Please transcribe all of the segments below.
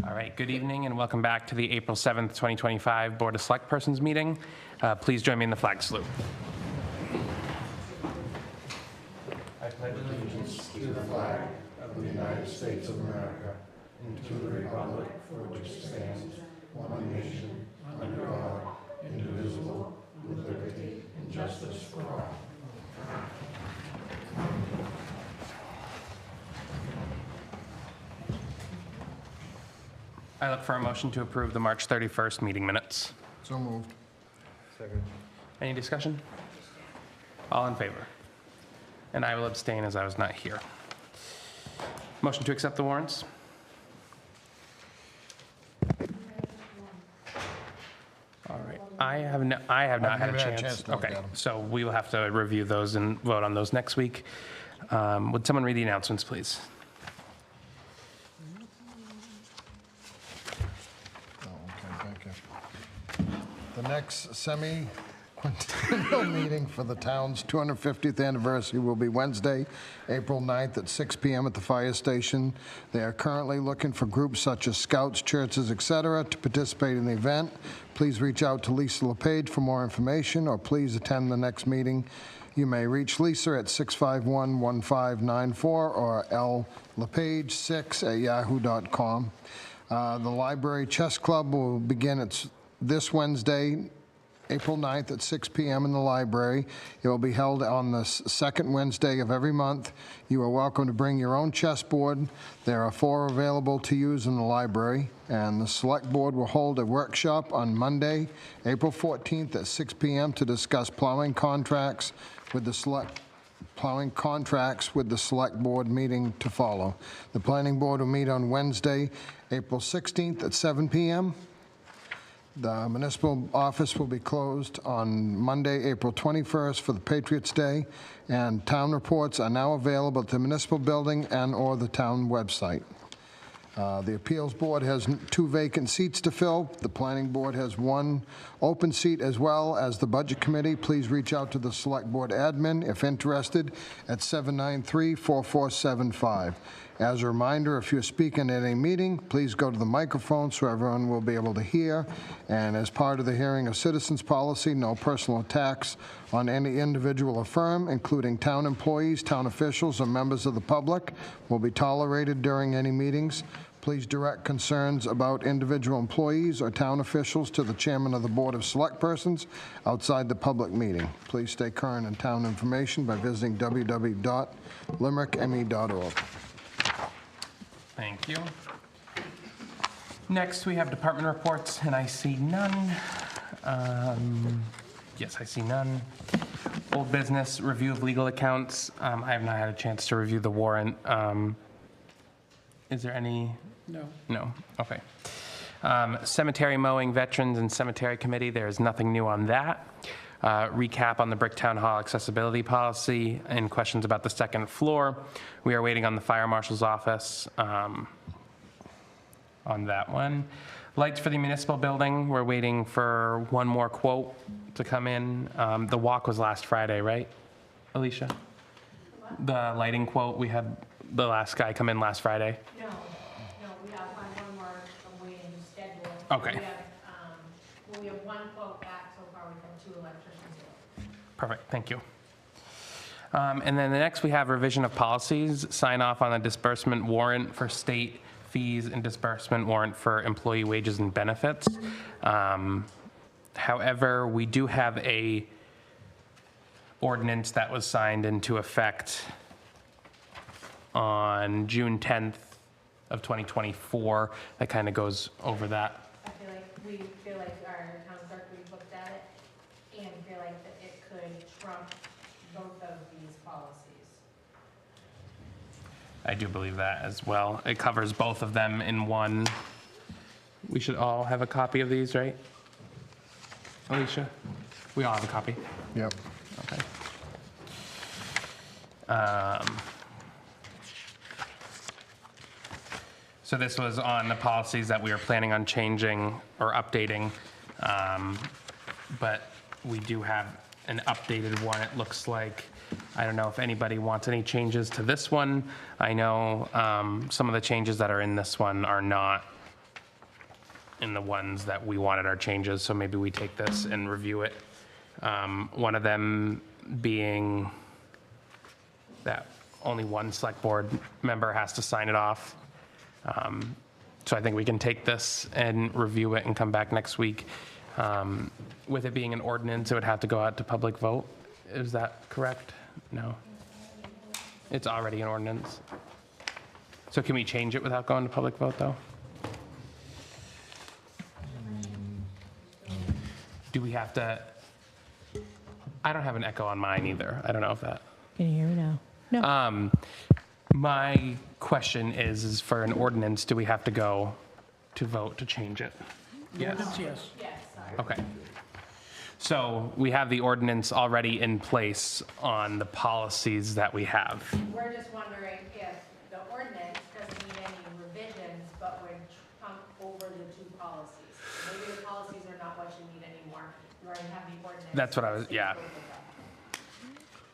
All right, good evening and welcome back to the April 7th, 2025 Board of Select Persons meeting. Please join me in the flag salute. I pledge allegiance to the flag of the United States of America and to the republic for which it stands, one nation, under God, indivisible, with liberty and justice for all. I look for a motion to approve the March 31st meeting minutes. So moved. Second. Any discussion? All in favor? And I will abstain as I was not here. Motion to accept the warrants? All right. I have not had a chance. to look Okay, at 'em. so we will have to review those and vote on those next week. Would someone read the announcements, please? Oh, okay, thank you. The next semi-quincentennial meeting for the town's 250th anniversary will be Wednesday, April 9th at 6 p.m. at the fire station. They are currently looking for groups such as scouts, churches, etc. to participate in the event. Please reach out to Lisa LePage for more information, or please attend the next meeting. You may reach Lisa at 651-1594 or llepage6@yahoo.com. The Library Chess Club will begin this Wednesday, April 9th at 6 p.m. in the library. It will be held on the second Wednesday of every month. You are welcome to bring your own chessboard. There are 4 available to use in the library. And the Select Board will hold a workshop on Monday, April 14th at 6 p.m. to discuss plowing contracts with the Select Board meeting to follow. The Planning Board will meet on Wednesday, April 16th at 7 p.m. The municipal office will be closed on Monday, April 21st for the Patriots' Day, and town reports are now available at the municipal building and/or the town website. The Appeals Board has 2 vacant seats to fill. The Planning Board has 1 open seat, as well as the Budget Committee. Please reach out to the Select Board admin if interested at 793-4475. As a reminder, if you're speaking at a meeting, please go to the microphone so everyone will be able to hear. And as part of the hearing of citizens policy, no personal attacks on any individual or firm, including town employees, town officials, or members of the public, will be tolerated during any meetings. Please direct concerns about individual employees or town officials to the chairman of the Board of Select Persons outside the public meeting. Please stay current on town information by visiting www.limerickme.org. Thank you. Next, we have department reports, and I see none. Yes, I see none. Old business, review of legal accounts. I have not had a chance to review the warrant. Is there any? No. No, okay. Cemetery mowing, veterans and cemetery committee, there is nothing new on that. Recap on the Bricktown Hall accessibility policy and questions about the second floor. We are waiting on the fire marshal's office on that one. Lights for the municipal building, we're waiting for 1 more quote to come in. The walk was last Friday, right, Alicia? What? The lighting quote, we had the last guy come in last Friday. No, we have one more waiting schedule. Okay. We have 1 quote back so far, we've had 2 electricians here. Perfect, thank you. And then the next, we have revision of policies, sign off on the disbursement warrant for state fees and disbursement warrant for employee wages and benefits. However, we do have a ordinance that was signed into effect on June 10th of 2024 that kind of goes over that. I feel like our town clerk, we looked at it and feel like that it could trump both of these policies. I do believe that as well. It covers both of them in one. We should all have a copy of these, right? Alicia? We all have a copy? Yep. Okay. So this was on the policies that we were planning on changing or updating, but we do have an updated one, it looks like. I don't know if anybody wants any changes to this one. I know some of the changes that are in this one are not in the ones that we wanted our changes, so maybe we take this and review it. One of them being that only one select board member has to sign it off. So I think we can take this and review it and come back next week. With it being an ordinance, it would have to go out to public vote. Is that correct? No. It's already an ordinance. So can we change it without going to public vote, though? Do we have to? I don't have an echo on mine either. I don't know if that. Can you hear me now? No. My question is for an ordinance, do we have to go to vote to change it? Yes. Yes. Yes, sorry. Okay. So we have the ordinance already in place on the policies that we have. We're just wondering if the ordinance doesn't need any revisions, but would trump over the two policies. Maybe the policies are not what you need anymore. You already have the ordinance. That's what I was- yeah.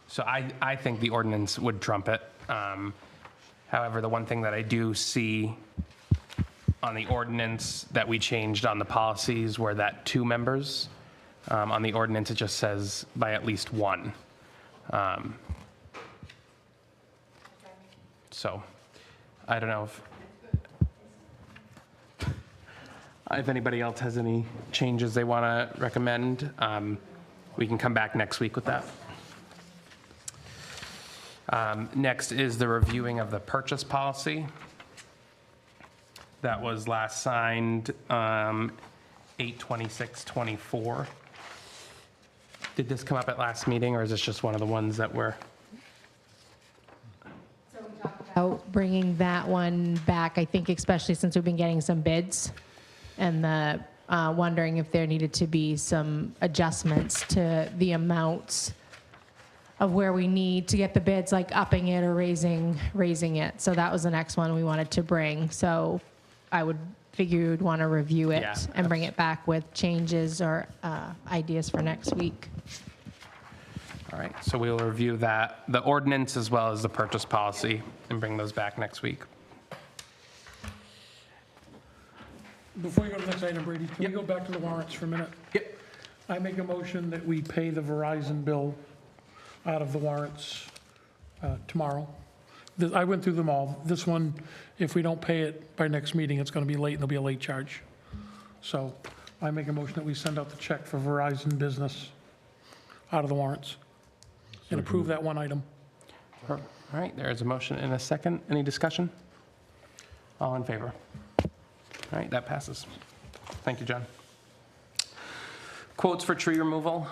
So I think the ordinance would trump it. However, the one thing that I do see on the ordinance that we changed on the policies were that 2 members. On the ordinance, it just says by at least 1. So I don't know if anybody else has any changes they want to recommend. We can come back next week with that. Next is the reviewing of the purchase policy. That was last signed 8/26/24. Did this come up at last meeting, or is this just one of the ones that were? So we talked about, About bringing that one back, I think especially since we've been getting some bids and the, wondering if there needed to be some adjustments to the amounts of where we need to get the bids, like upping it or raising it. So that was the next one we wanted to bring. So I would figure you'd want to review it Yeah, and bring it back with changes or ideas for next week. All right, so we'll review that, the ordinance as well as the purchase policy, and bring those back next week. Before you go to the next item, Brady, can we go back to the warrants for a minute? Yep. I make a motion that we pay the Verizon bill out of the warrants tomorrow. I went through them all. This one, if we don't pay it by next meeting, it's going to be late, and there'll be a late charge. So I make a motion that we send out the check for Verizon Business out of the warrants and approve that one item. All right, there is a motion and a second. Any discussion? All in favor? All right, that passes. Thank you, John. Quotes for tree removal.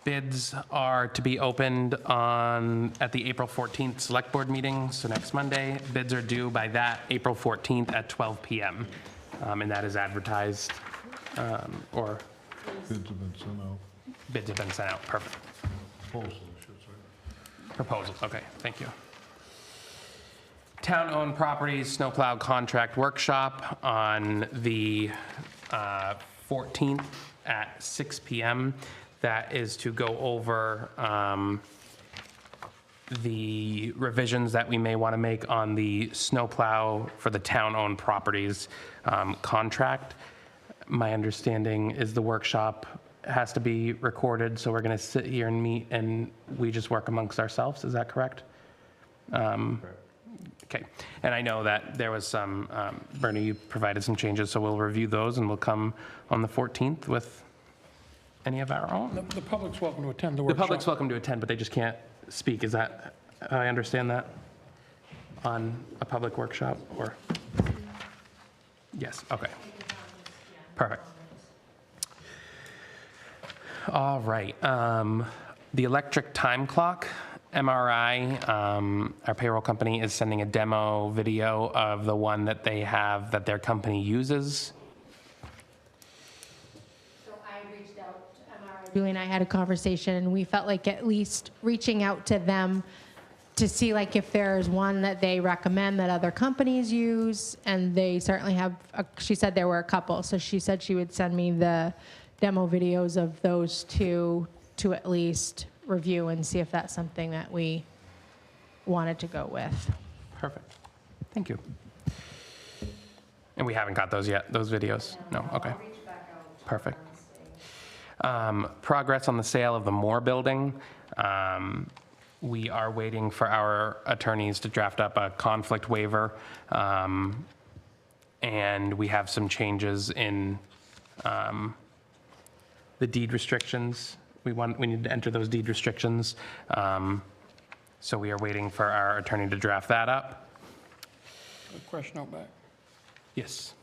Bids are to be opened at the April 14th Select Board meeting, so next Monday. Bids are due by that April 14th at 12 PM. And that is advertised, or Bids have been sent out. bids have been sent out. Perfect. Proposal, I should say. Proposals, okay, thank you. Town-owned properties snowplow contract workshop on the 14th at 6 PM. That is to go over the revisions that we may want to make on the snowplow for the town-owned properties contract. My understanding is the workshop has to be recorded, so we're going to sit here and meet, and we just work amongst ourselves. Is that correct? Okay. And I know that there was some, Bernie, you provided some changes, so we'll review those, and we'll come on the 14th with any of our own. The public's welcome to attend the The workshop. public's welcome to attend, but they just can't speak. Is that, I understand that? On a public workshop, or? Yes, okay. Perfect. All right. The electric time clock, MRI, our payroll company is sending a demo video of the one that they have that their company uses. so I reached out to MRI. Julie and I had a conversation, and we felt like at least reaching out to them to see like if there's one that they recommend that other companies use, and they certainly have, she said there were a couple, so she said she would send me the demo videos of those two to at least review and see if that's something that we wanted to go with. Perfect. Thank you. And we haven't got those yet, those videos? No, okay. I'll reach back out. Perfect. Wednesday. Progress on the sale of the Moore Building. We are waiting for our attorneys to draft up a conflict waiver. And we have some changes in the deed restrictions. We need to enter those deed restrictions. So we are waiting for our attorney to draft that up. A question out back. Yes.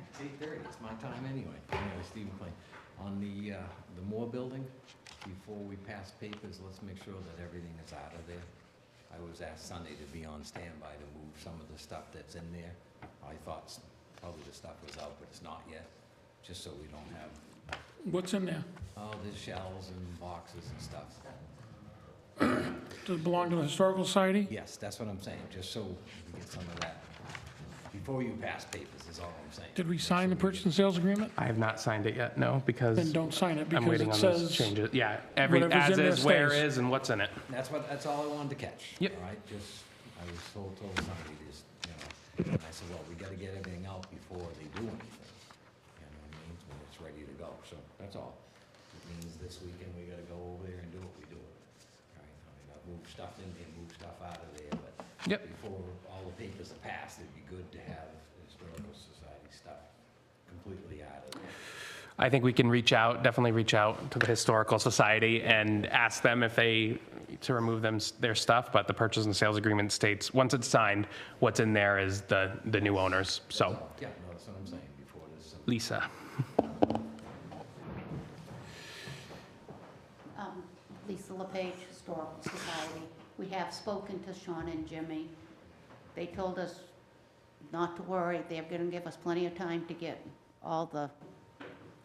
It's 8:30, it's my time anyway. Anyway, Stephen Klein, on the Moore Building, before we pass papers, let's make sure that everything is out of there. I was asked Sunday to be on standby to move some of the stuff that's in there. I thought probably the stuff was out, but it's not yet, just so we don't have, What's in there? oh, there's shelves and boxes and stuff. Does it belong to the Historical Society? Yes, that's what I'm saying, just so we get some of that. Before you pass papers, is all I'm saying. Did we sign the purchase and sales agreement? I have not signed it yet, no, because Then don't sign it I'm because waiting it on those says, changes. Yeah, whatever's as in there is, where stays. is, and what's in it. That's all I wanted to catch. Yep. All right, just, I was told somebody just, and I said, well, we gotta get everything out before they do anything. You know what I mean, when it's ready to go, so that's all. It means this weekend we gotta go over there and do what we do. All right, I gotta move stuff in there, move stuff out of there, but Yep. before all the papers are passed, it'd be good to have the Historical Society stuff completely out of there. I think we can definitely reach out to the Historical Society and ask them if to remove their stuff, but the purchase and sales agreement states, once it's signed, what's in there is the new owners, so, Yeah, no, that's what I'm saying, before this. Lisa. Lisa LePage, Historical Society. We have spoken to Sean and Jimmy. They told us not to worry, they're gonna give us plenty of time to get all the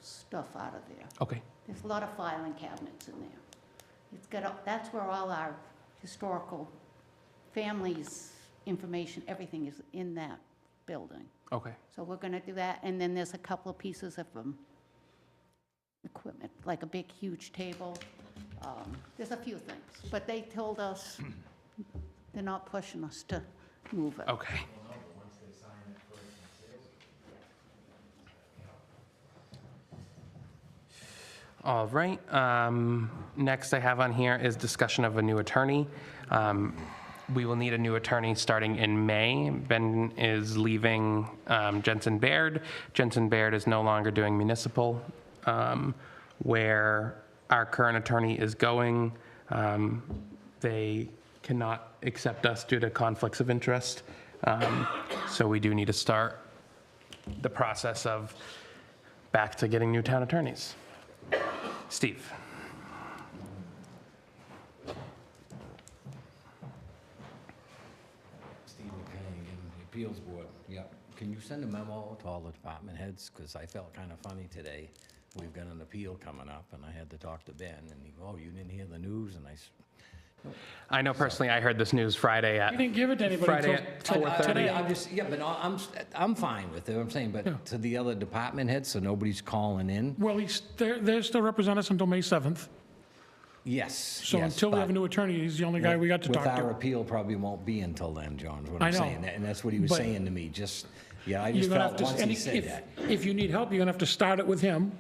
stuff out of there. Okay, There's a lot of filing cabinets in there. That's where all our historical families' information, everything is in that building. okay. So we're gonna do that, and then there's a couple of pieces of equipment, like a big, huge table. There's a few things, but they told us they're not pushing us to move it. Okay. All right. Next I have on here is discussion of a new attorney. We will need a new attorney starting in May. Ben is leaving Jensen Baird. Jensen Baird is no longer doing municipal, where our current attorney is going. They cannot accept us due to conflicts of interest. So we do need to start the process of back to getting new town attorneys. Steve. Steve McCann, Appeals Board, yeah. Can you send a memo to all the department heads? Because I felt kind of funny today. We've got an appeal coming up, and I had to talk to Ben, and he, oh, you didn't hear the news? And I know personally, I heard this news Friday You at, didn't give it to anybody Friday till at 4:30. today. I'm just, yeah, but I'm fine with it, I'm saying, Yeah. but to the other department heads, so nobody's calling in? Well, they're still represent us until May 7th. Yes, So yes, until we have but a new attorney, he's the only guy we got to talk With our to. appeal, probably won't be until then, John, is what I I'm know, saying. And that's what he was but- saying to me, just, yeah, I You're just gonna felt have to, once and he said that. if you need help, you're gonna have to start it with him,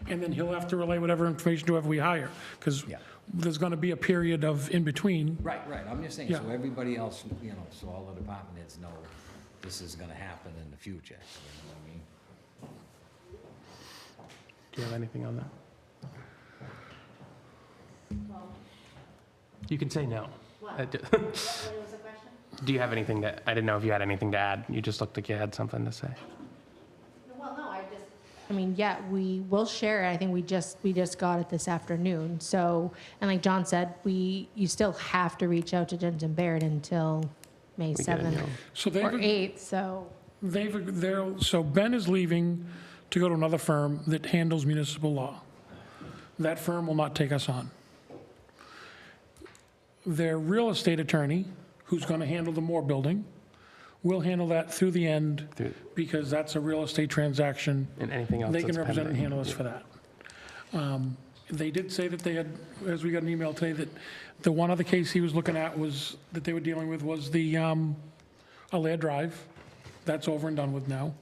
and then he'll have to relay whatever information to whoever we hire, because Yeah. there's gonna be a period of in-between. Right, I'm just saying, Yeah. so everybody else, you know, so all the department heads know this is gonna happen in the future, you know what I mean? do you have anything on that? You can say no. What? Do What was the question? you have anything that, I didn't know if you had anything to add. You just looked like you had something to say. Well, no, I mean, yeah, we will share it. I think we just got it this afternoon. So, and like John said, you still have to reach out to Jensen Baird until May get a 7th new- So or they've, 8th, so. so Ben is leaving to go to another firm that handles municipal law. That firm will not take us on. Their real estate attorney, who's gonna handle the Moore Building, will handle that through the end, Through- because that's a real estate transaction. And anything else They can that's represent and pending. handle us for that. They did say that they had, as we got an email today, that the one other case he was looking at was, that they were dealing with was the Allaire Drive. That's over and done with now.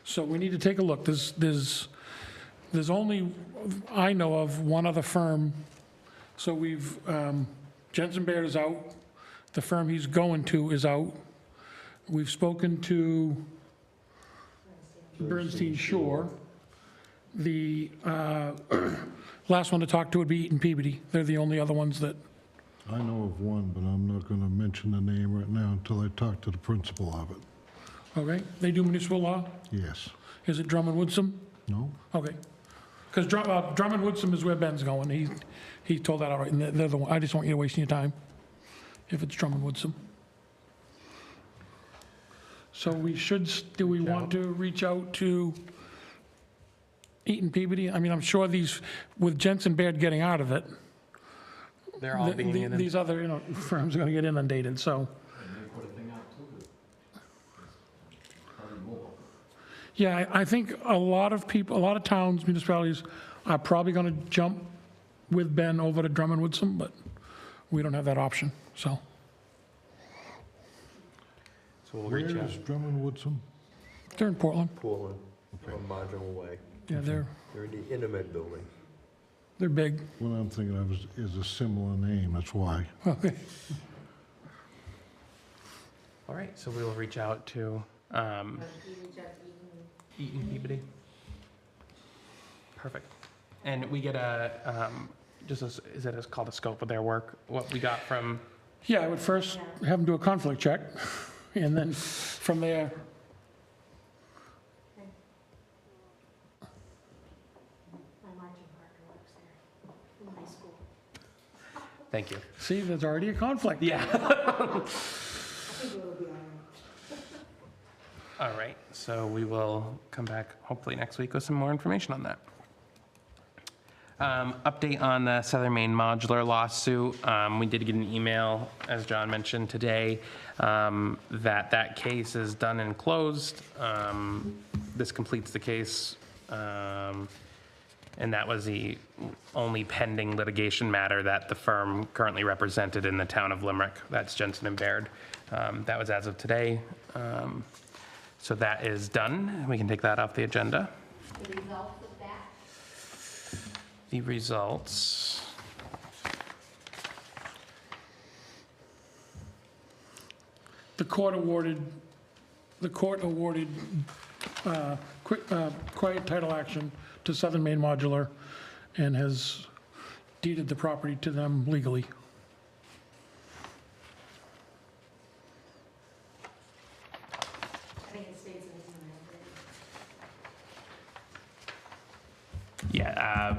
So we need to take a look. There's only, I know of, one other firm. So we've, Jensen Baird is out. The firm he's going to is out. We've spoken to Bernstein Shore. The last one to talk to would be Eaton Peabody. They're the only other ones that, I know of one, but I'm not going to mention the name right now until I talk to the principal of it. okay? They do municipal law? Yes. Is it Drummond Woodsum? No? Okay. Because Drummond Woodsum is where Ben's going. He told that outright, and they're the one. I just don't want you to waste your time if it's Drummond Woodsum. So we should, do we want to reach out to Eaton Peabody? I mean, I'm sure these, with Jensen Baird getting out of it, They're all being in. these other, firms are going to get inundated, so. Yeah, I think a lot of people, a lot of towns, municipalities are probably going to jump with Ben over to Drummond Woodsum, but we don't have that option, so. So we'll Where reach out. is Drummond Woodsum? They're in Portland. Portland, on Marginal Way. Yeah, They're in the Intermed building. they're big. What I'm thinking of is a similar name, that's why. Okay. All right, so we will reach out to Eaton Peabody. Perfect. And we get is it called a scope of their work, what we got from, Yeah, I would first have them do a conflict check, and then from there, My marching partner works there in high school. thank you. see, there's already a conflict. Yeah. I think it will be all right. All right, so we will come back hopefully next week with some more information on that. Update on the Southern Maine Modular lawsuit. We did get an email, as John mentioned today, that case is done and closed. This completes the case, and that was the only pending litigation matter that the firm currently represented in the town of Limerick. That's Jensen and Baird. That was as of today. So that is done. We can take that off the agenda. The results of that, The results. The court awarded quiet title action to Southern Maine Modular and has deeded the property to them legally. I think it states in the email. Yeah,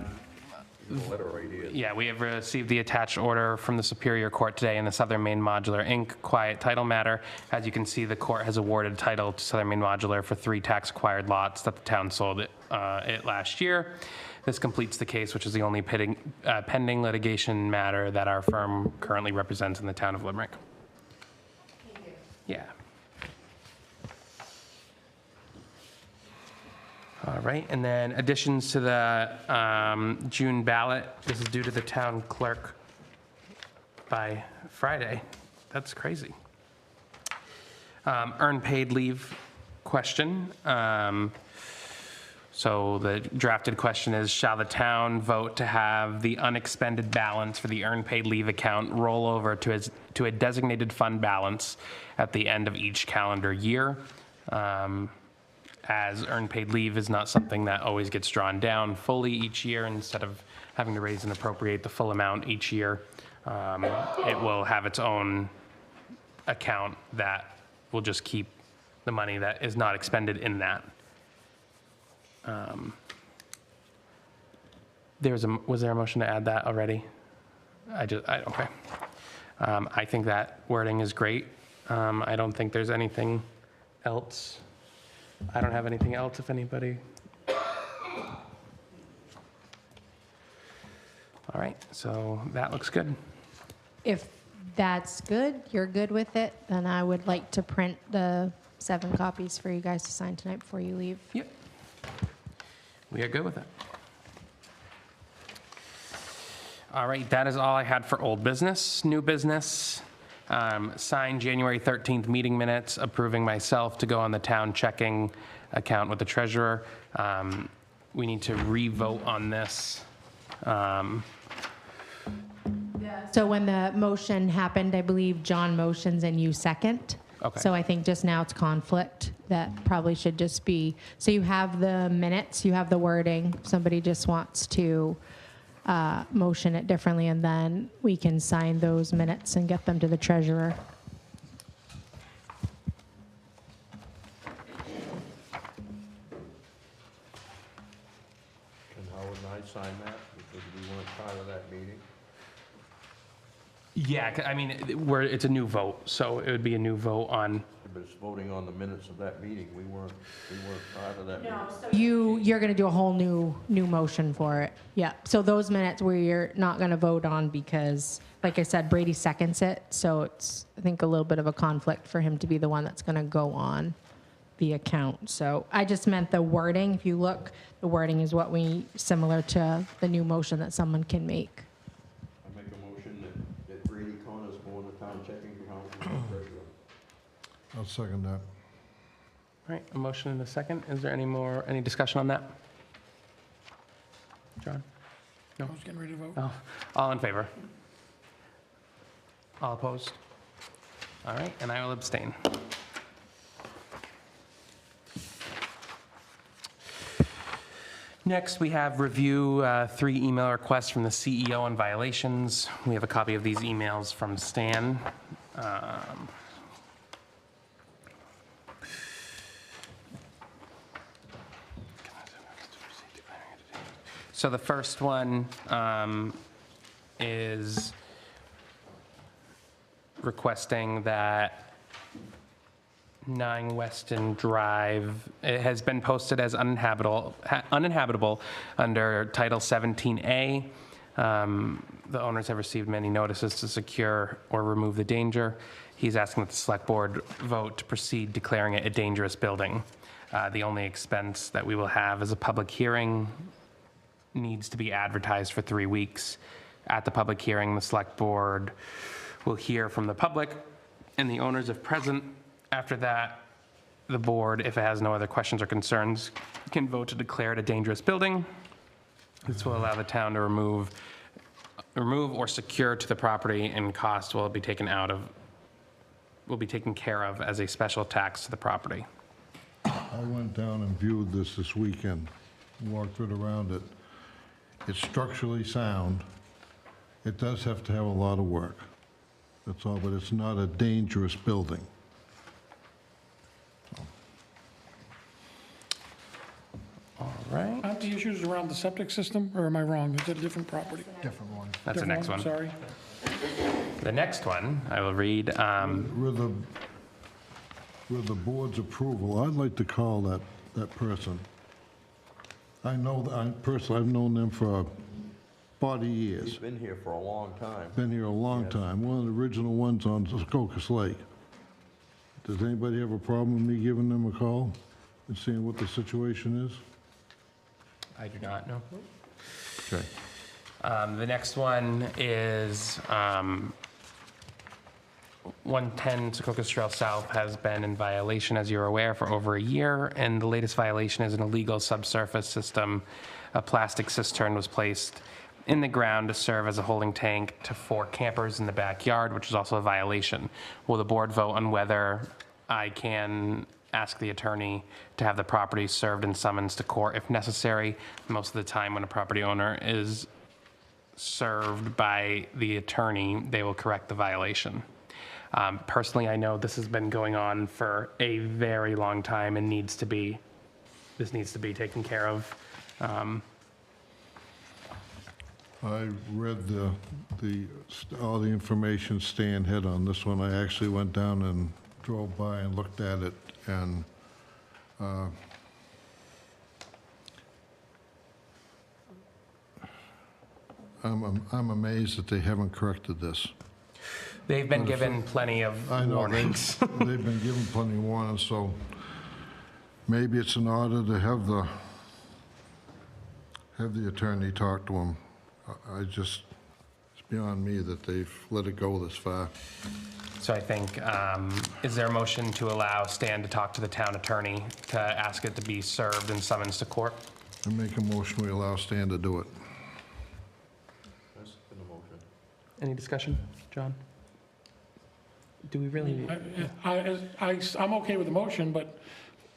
There's a letter right here. yeah, we have received the attached order from the Superior Court today in the Southern Maine Modular Inc. quiet title matter. As you can see, the court has awarded title to Southern Maine Modular for 3 tax-acquired lots that the town sold it last year. This completes the case, which is the only pending litigation matter that our firm currently represents in the town of Limerick. Thank you. Yeah. All right, and then additions to the June ballot. This is due to the town clerk by Friday. That's crazy. Earned paid leave question. So the drafted question is, shall the town vote to have the unexpended balance for the earned paid leave account roll over to a designated fund balance at the end of each calendar year? As earned paid leave is not something that always gets drawn down fully each year, instead of having to raise and appropriate the full amount each year, it will have its own account that will just keep the money that is not expended in that. Was there a motion to add that already? Okay. I think that wording is great. I don't think there's anything else. I don't have anything else, if anybody. All right, so that looks good. If that's good, you're good with it, then I would like to print the 7 copies for you guys to sign tonight before you leave. Yep. We are good with it. All right, that is all I had for old business. New business, signed January 13th meeting minutes, approving myself to go on the town checking account with the treasurer. We need to re-vote on this. So when the motion happened, I believe John motions and you second. Okay. So I think just now it's conflict. That probably should just be, so you have the minutes, you have the wording. Somebody just wants to motion it differently, and then we can sign those minutes and get them to the treasurer. And Howard and I signed that because we weren't part of that meeting. Yeah, I mean, it's a new vote, so it would be a new vote on, But it's voting on the minutes of that meeting. We weren't part of that meeting. No, so You're going to do a whole new motion for it. Yeah. So those minutes where you're not going to vote on because, like I said, Brady seconds it. So it's, I think, a little bit of a conflict for him to be the one that's going to go on the account. So I just meant the wording. If you look, the wording is what similar to the new motion that someone can make. I make a motion that Brady Connors go on the town checking account with the treasurer. I'll second that. all right, a motion and a second. Is there any discussion on that? John? I was getting ready to vote. Oh, all in favor? All opposed? All right, and I will abstain. Next, we have review 3 email requests from the CEO on violations. We have a copy of these emails from Stan. So the first one is requesting that 9 Weston Drive, it has been posted as uninhabitable under Title 17A. The owners have received many notices to secure or remove the danger. He's asking that the select board vote to proceed declaring it a dangerous building. The only expense that we will have is a public hearing, needs to be advertised for 3 weeks. At the public hearing, the select board will hear from the public and the owners if present. After that, the board, if it has no other questions or concerns, can vote to declare it a dangerous building. This will allow the town to remove or secure to the property, and cost will be taken care of as a special tax to the property. I went down and viewed this weekend, walked right around it. It's structurally sound. It does have to have a lot of work. That's all, but it's not a dangerous building. All right, Aren't the issues around the septic system, or am I wrong? Is it a different property? Different one. that's the Different next one. Sorry. The next one, I will read, With the board's approval, I'd like to call that person. I know, personally, I've known them for 40 years. He's been here for a long time. Been here a long time, one of the original ones on Skokas Lake. Does anybody have a problem with me giving them a call and seeing what the situation is? I do not know. Okay. The next one is 110 Secocas Trail South has been in violation, as you're aware, for over a year, and the latest violation is an illegal subsurface system. A plastic cistern was placed in the ground to serve as a holding tank to 4 campers in the backyard, which is also a violation. Will the board vote on whether I can ask the attorney to have the property served and summons to court if necessary? Most of the time, when a property owner is served by the attorney, they will correct the violation. Personally, I know this has been going on for a very long time and this needs to be taken care of. I read all the information Stan had on this one. I actually went down and drove by and looked at it, and I'm amazed that they haven't corrected this. They've been given plenty of I know, warnings. they've been given plenty of warnings, so maybe it's in order to have the attorney talk to him. beyond me that they've let it go this far. So I think, is there a motion to allow Stan to talk to the town attorney to ask it to be served and summons to court? I make a motion, we allow Stan to do it. That's been a motion. Any discussion, John? Do we really? I'm okay with the motion, but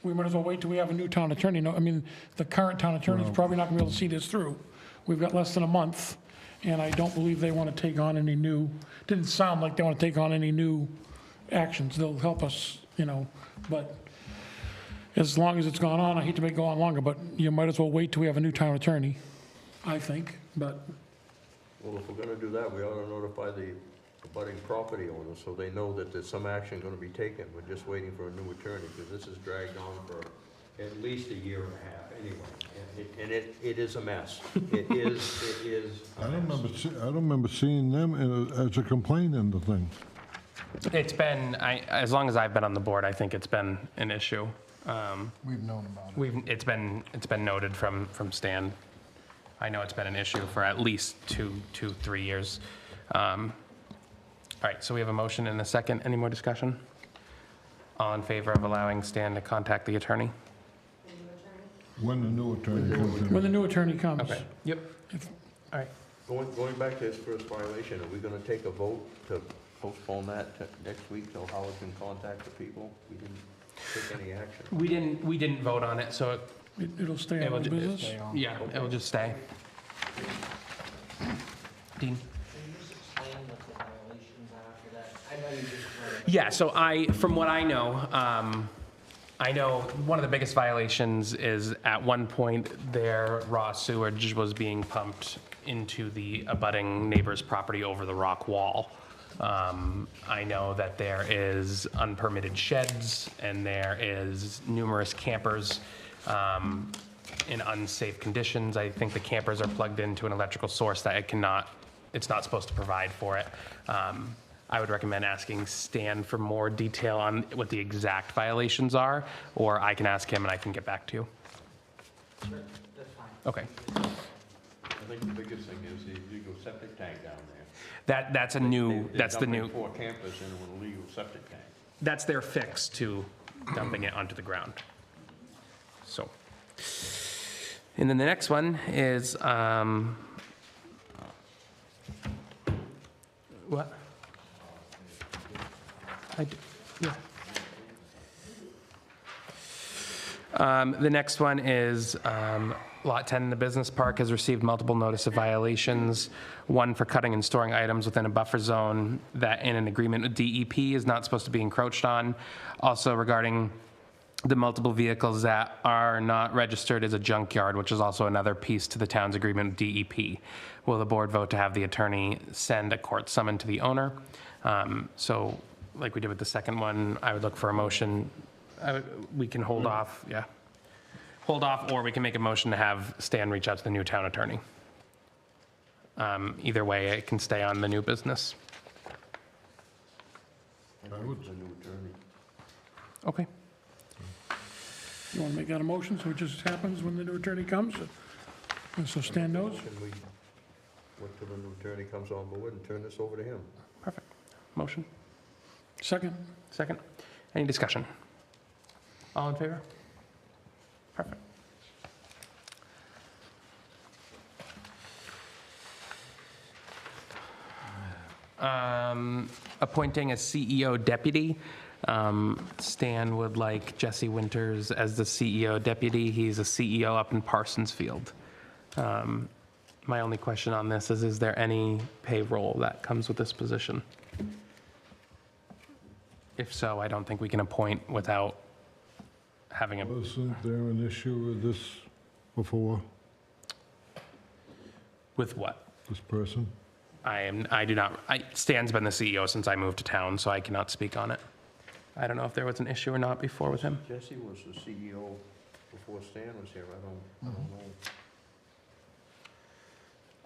we might as well wait till we have a new town attorney. No, I mean, the current town attorney's probably not gonna be able to see this through. We've got less than a month, and I don't believe they want to take on any new, didn't sound like they want to take on any new actions. They'll help us, but as long as it's gone on, I hate to make it go on longer, but you might as well wait till we have a new town attorney, I think, but Well, if we're gonna do that, we ought to notify the abutting property owners so they know that there's some action gonna be taken. We're just waiting for a new attorney, because this has dragged on for at least a year and a half anyway. And it is a mess. It is I a don't mess. remember seeing them as a complaint in the thing. It's been, as long as I've been on the board, I think it's been an issue. We've known about it. It's been noted from Stan. I know it's been an issue for at least 3 years. All right, so we have a motion and a second. Any more discussion? All in favor of allowing Stan to contact the attorney? When the new attorney comes in. when the new attorney comes. Okay. Yep. All right. Going back to his first violation, are we gonna take a vote to postpone that to next week so Howard can contact the people? We didn't take any action. We didn't vote on it, so It'll stay it on will the business. yeah, it will just stay. Dean? Can you just explain what the violations are for that? I know you just read it. Yeah, so from what I know one of the biggest violations is at one point their raw sewage was being pumped into the abutting neighbor's property over the rock wall. I know that there is unpermitted sheds and there is numerous campers in unsafe conditions. I think the campers are plugged into an electrical source that it's not supposed to provide for it. I would recommend asking Stan for more detail on what the exact violations are, or I can ask him and I can get back to you. That's fine. Okay. I think the biggest thing is the illegal septic tank down there. That's the new, 4 campers into an illegal septic tank. that's their fix to dumping it onto the ground. So, and then the next one is, what? Yeah. The next one is Lot 10 in the business park has received multiple notice of violations, one for cutting and storing items within a buffer zone that in an agreement with DEP is not supposed to be encroached on. Also regarding the multiple vehicles that are not registered as a junkyard, which is also another piece to the town's agreement with DEP. Will the board vote to have the attorney send a court summon to the owner? So like we did with the second one, I would look for a motion. We can hold off, yeah. Hold off, or we can make a motion to have Stan reach out to the new town attorney. Either way, it can stay on the new business. I would. The new attorney. Okay. You want to make that a motion, so it just happens when the new attorney comes? And so Stan knows? Can we wait till the new attorney comes on board and turn this over to him? Perfect. Motion? Second? Second? Any discussion? All in favor? Perfect. Appointing a CEO deputy. Stan would like Jesse Winters as the CEO deputy. He's a CEO up in Parsonsfield. My only question on this is there any payroll that comes with this position? If so, I don't think we can appoint without having a, Wasn't there an issue with this before, with what? this person? Stan's been the CEO since I moved to town, so I cannot speak on it. I don't know if there was an issue or not before with him. Jesse was the CEO before Stan was here. I don't know.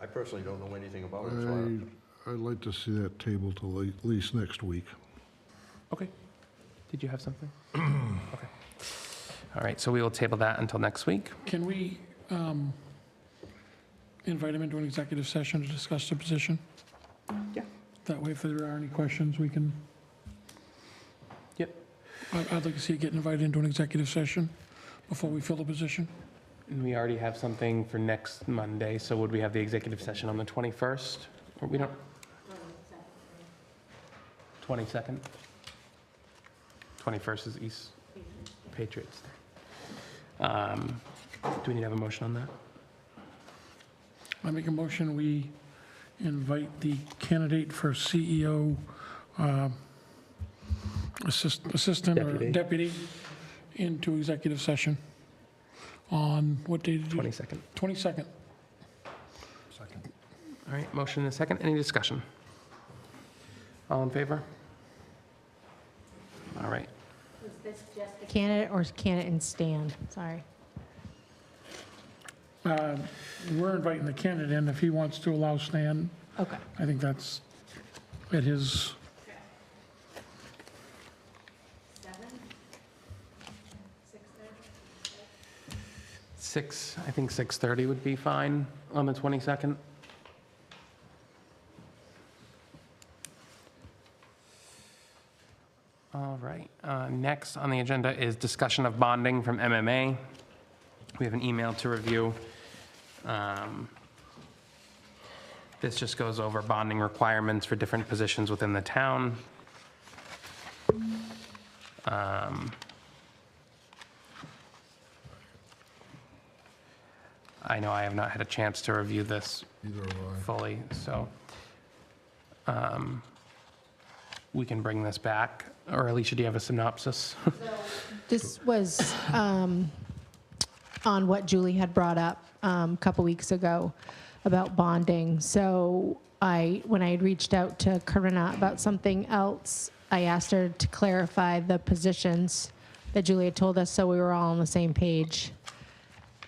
I personally don't know anything about it, so I'd like to see that table till at least next week. Okay. Did you have something? Okay. All right, so we will table that until next week. Can we invite him into an executive session to discuss the position? Yeah. That way, if there are any questions, we can, Yep. I'd like to see it get invited into an executive session before we fill the position. And we already have something for next Monday, so would we have the executive session on the 21st? Or we don't? 22nd? 21st is East Patriots Day. Do we need to have a motion on that? I make a motion, we invite the candidate for CEO, assistant or Deputy. deputy into executive session on, what day did you? 22nd. 22nd. Second. All right, motion and a second. Any discussion? All in favor? All right. Was this just a candidate or candidate and stand? Sorry. We're inviting the candidate in if he wants to allow Stan. Okay. I think that's at his, 6, I think 6:30 would be fine on the 22nd. All right, next on the agenda is discussion of bonding from MMA. We have an email to review. This just goes over bonding requirements for different positions within the town. I know I have not had a chance to review this Either have I. fully, so we can bring this back. Or Alicia, do you have a synopsis? This was on what Julie had brought up a couple weeks ago about bonding. So when I had reached out to Corinna about something else, I asked her to clarify the positions that Julie had told us, so we were all on the same page.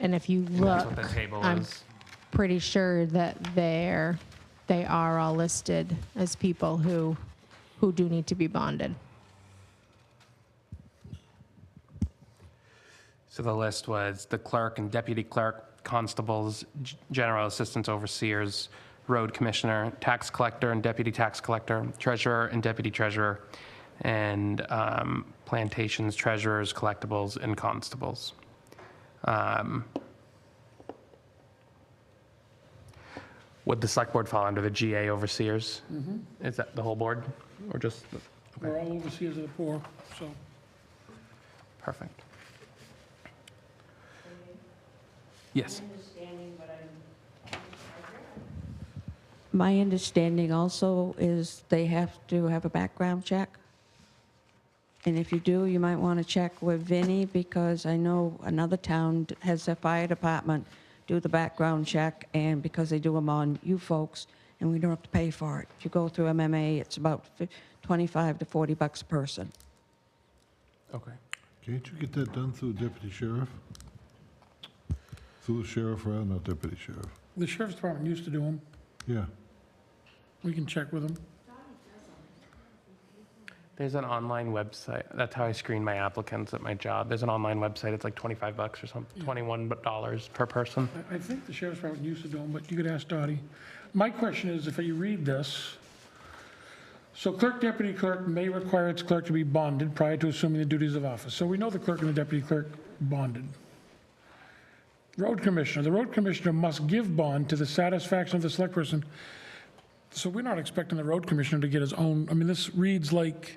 And if you That's look, what the table I'm is. pretty sure that they are all listed as people who do need to be bonded. So the list was the clerk and deputy clerk, constables, general assistants, overseers, road commissioner, tax collector and deputy tax collector, treasurer and deputy treasurer, and plantations, treasurers, collectibles, and constables. Would the select board fall under the GA overseers? Is that the whole board, or just, we're all overseers of the poor, so. perfect? Yes. My understanding also is they have to have a background check. And if you do, you might want to check with Vinnie, because I know another town has their fire department do the background check, and because they do them on you folks, and we don't have to pay for it. If you go through MMA, it's about $25 to $40 a person. Okay. Can't you get that done through deputy sheriff? Through the sheriff, rather, not deputy sheriff? The sheriff's department used to do them. Yeah. We can check with them. There's an online website. That's how I screen my applicants at my job. There's an online website. It's like $25 or something, $21 per person. I think the sheriff's department used to do them, but you could ask Dottie. My question is, if you read this, so clerk, deputy clerk may require its clerk to be bonded prior to assuming the duties of office. So we know the clerk and the deputy clerk bonded. Road commissioner, the road commissioner must give bond to the satisfaction of the select person. So we're not expecting the road commissioner to get his own, I mean, this reads like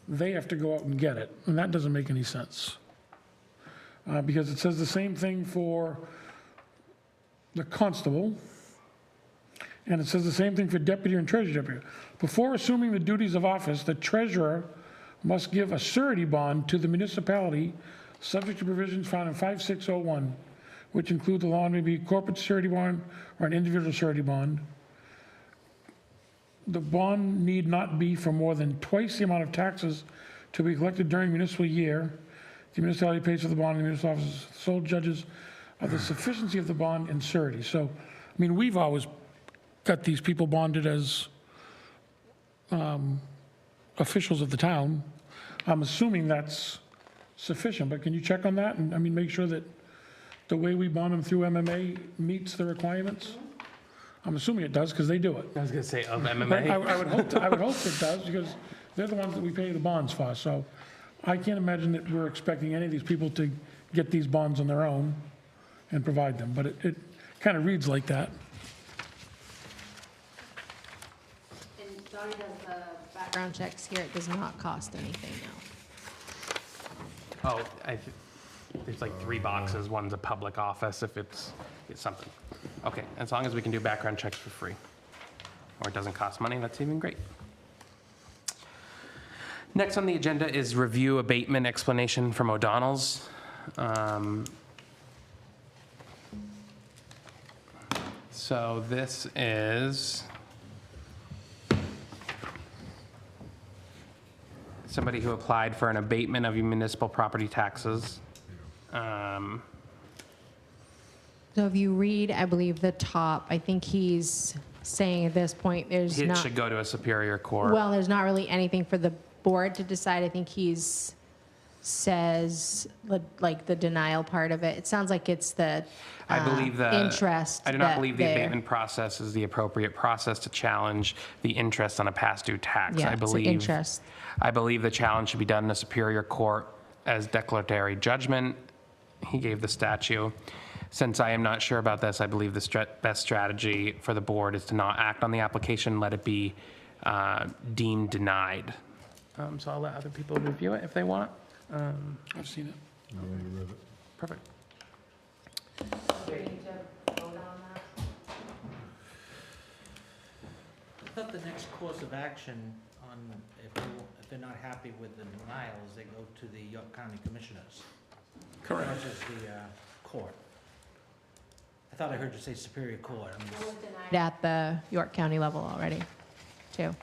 they have to go out and get it, and that doesn't make any sense. Because it says the same thing for the constable, and it says the same thing for deputy and treasurer deputy. Before assuming the duties of office, the treasurer must give a surety bond to the municipality, subject to provisions found in 5601, which include the law may be corporate surety bond or an individual surety bond. The bond need not be for more than twice the amount of taxes to be collected during municipal year. The municipality pays for the bond, and the municipal office is sole judges of the sufficiency of the bond and surety. So, I mean, we've always got these people bonded as officials of the town. I'm assuming that's sufficient, but can you check on that? And, I mean, make sure that the way we bond them through MMA meets the requirements? I'm assuming it does, because they do it. I was going to say of But MMA. I would hope, I would hope it does, because they're the ones that we pay the bonds for, so I can't imagine that we're expecting any of these people to get these bonds on their own and provide them, but it kind of reads like that. And Dottie does the background checks here. It does not cost anything now. Oh, there's like 3 boxes. One's a public office if it's something. Okay, as long as we can do background checks for free, or it doesn't cost money, that's even great. Next on the agenda is review abatement explanation from O'Donnell's. So this is somebody who applied for an abatement of municipal property taxes. So if you read, I believe, the top, I think he's saying at this point, there's It not, should go to a superior court. well, there's not really anything for the board to decide. I think he's says, like, the denial part of it. It sounds like it's the I believe the interest. I do not that believe the they're- abatement process is the appropriate process to challenge the interest on a past due tax. Yeah, I it's the believe interest. I believe the challenge should be done in a superior court as declaratory judgment. He gave the statute. Since I am not sure about this, I believe the best strategy for the board is to not act on the application, let it be deemed denied. So I'll let other people review it if they want. I've seen it. I already read it. Perfect. I thought the next course of action on, if they're not happy with the denial, is they go to the York County Commissioners. Correct. Versus the court. I thought I heard you say Superior Court. At the York County level already, too.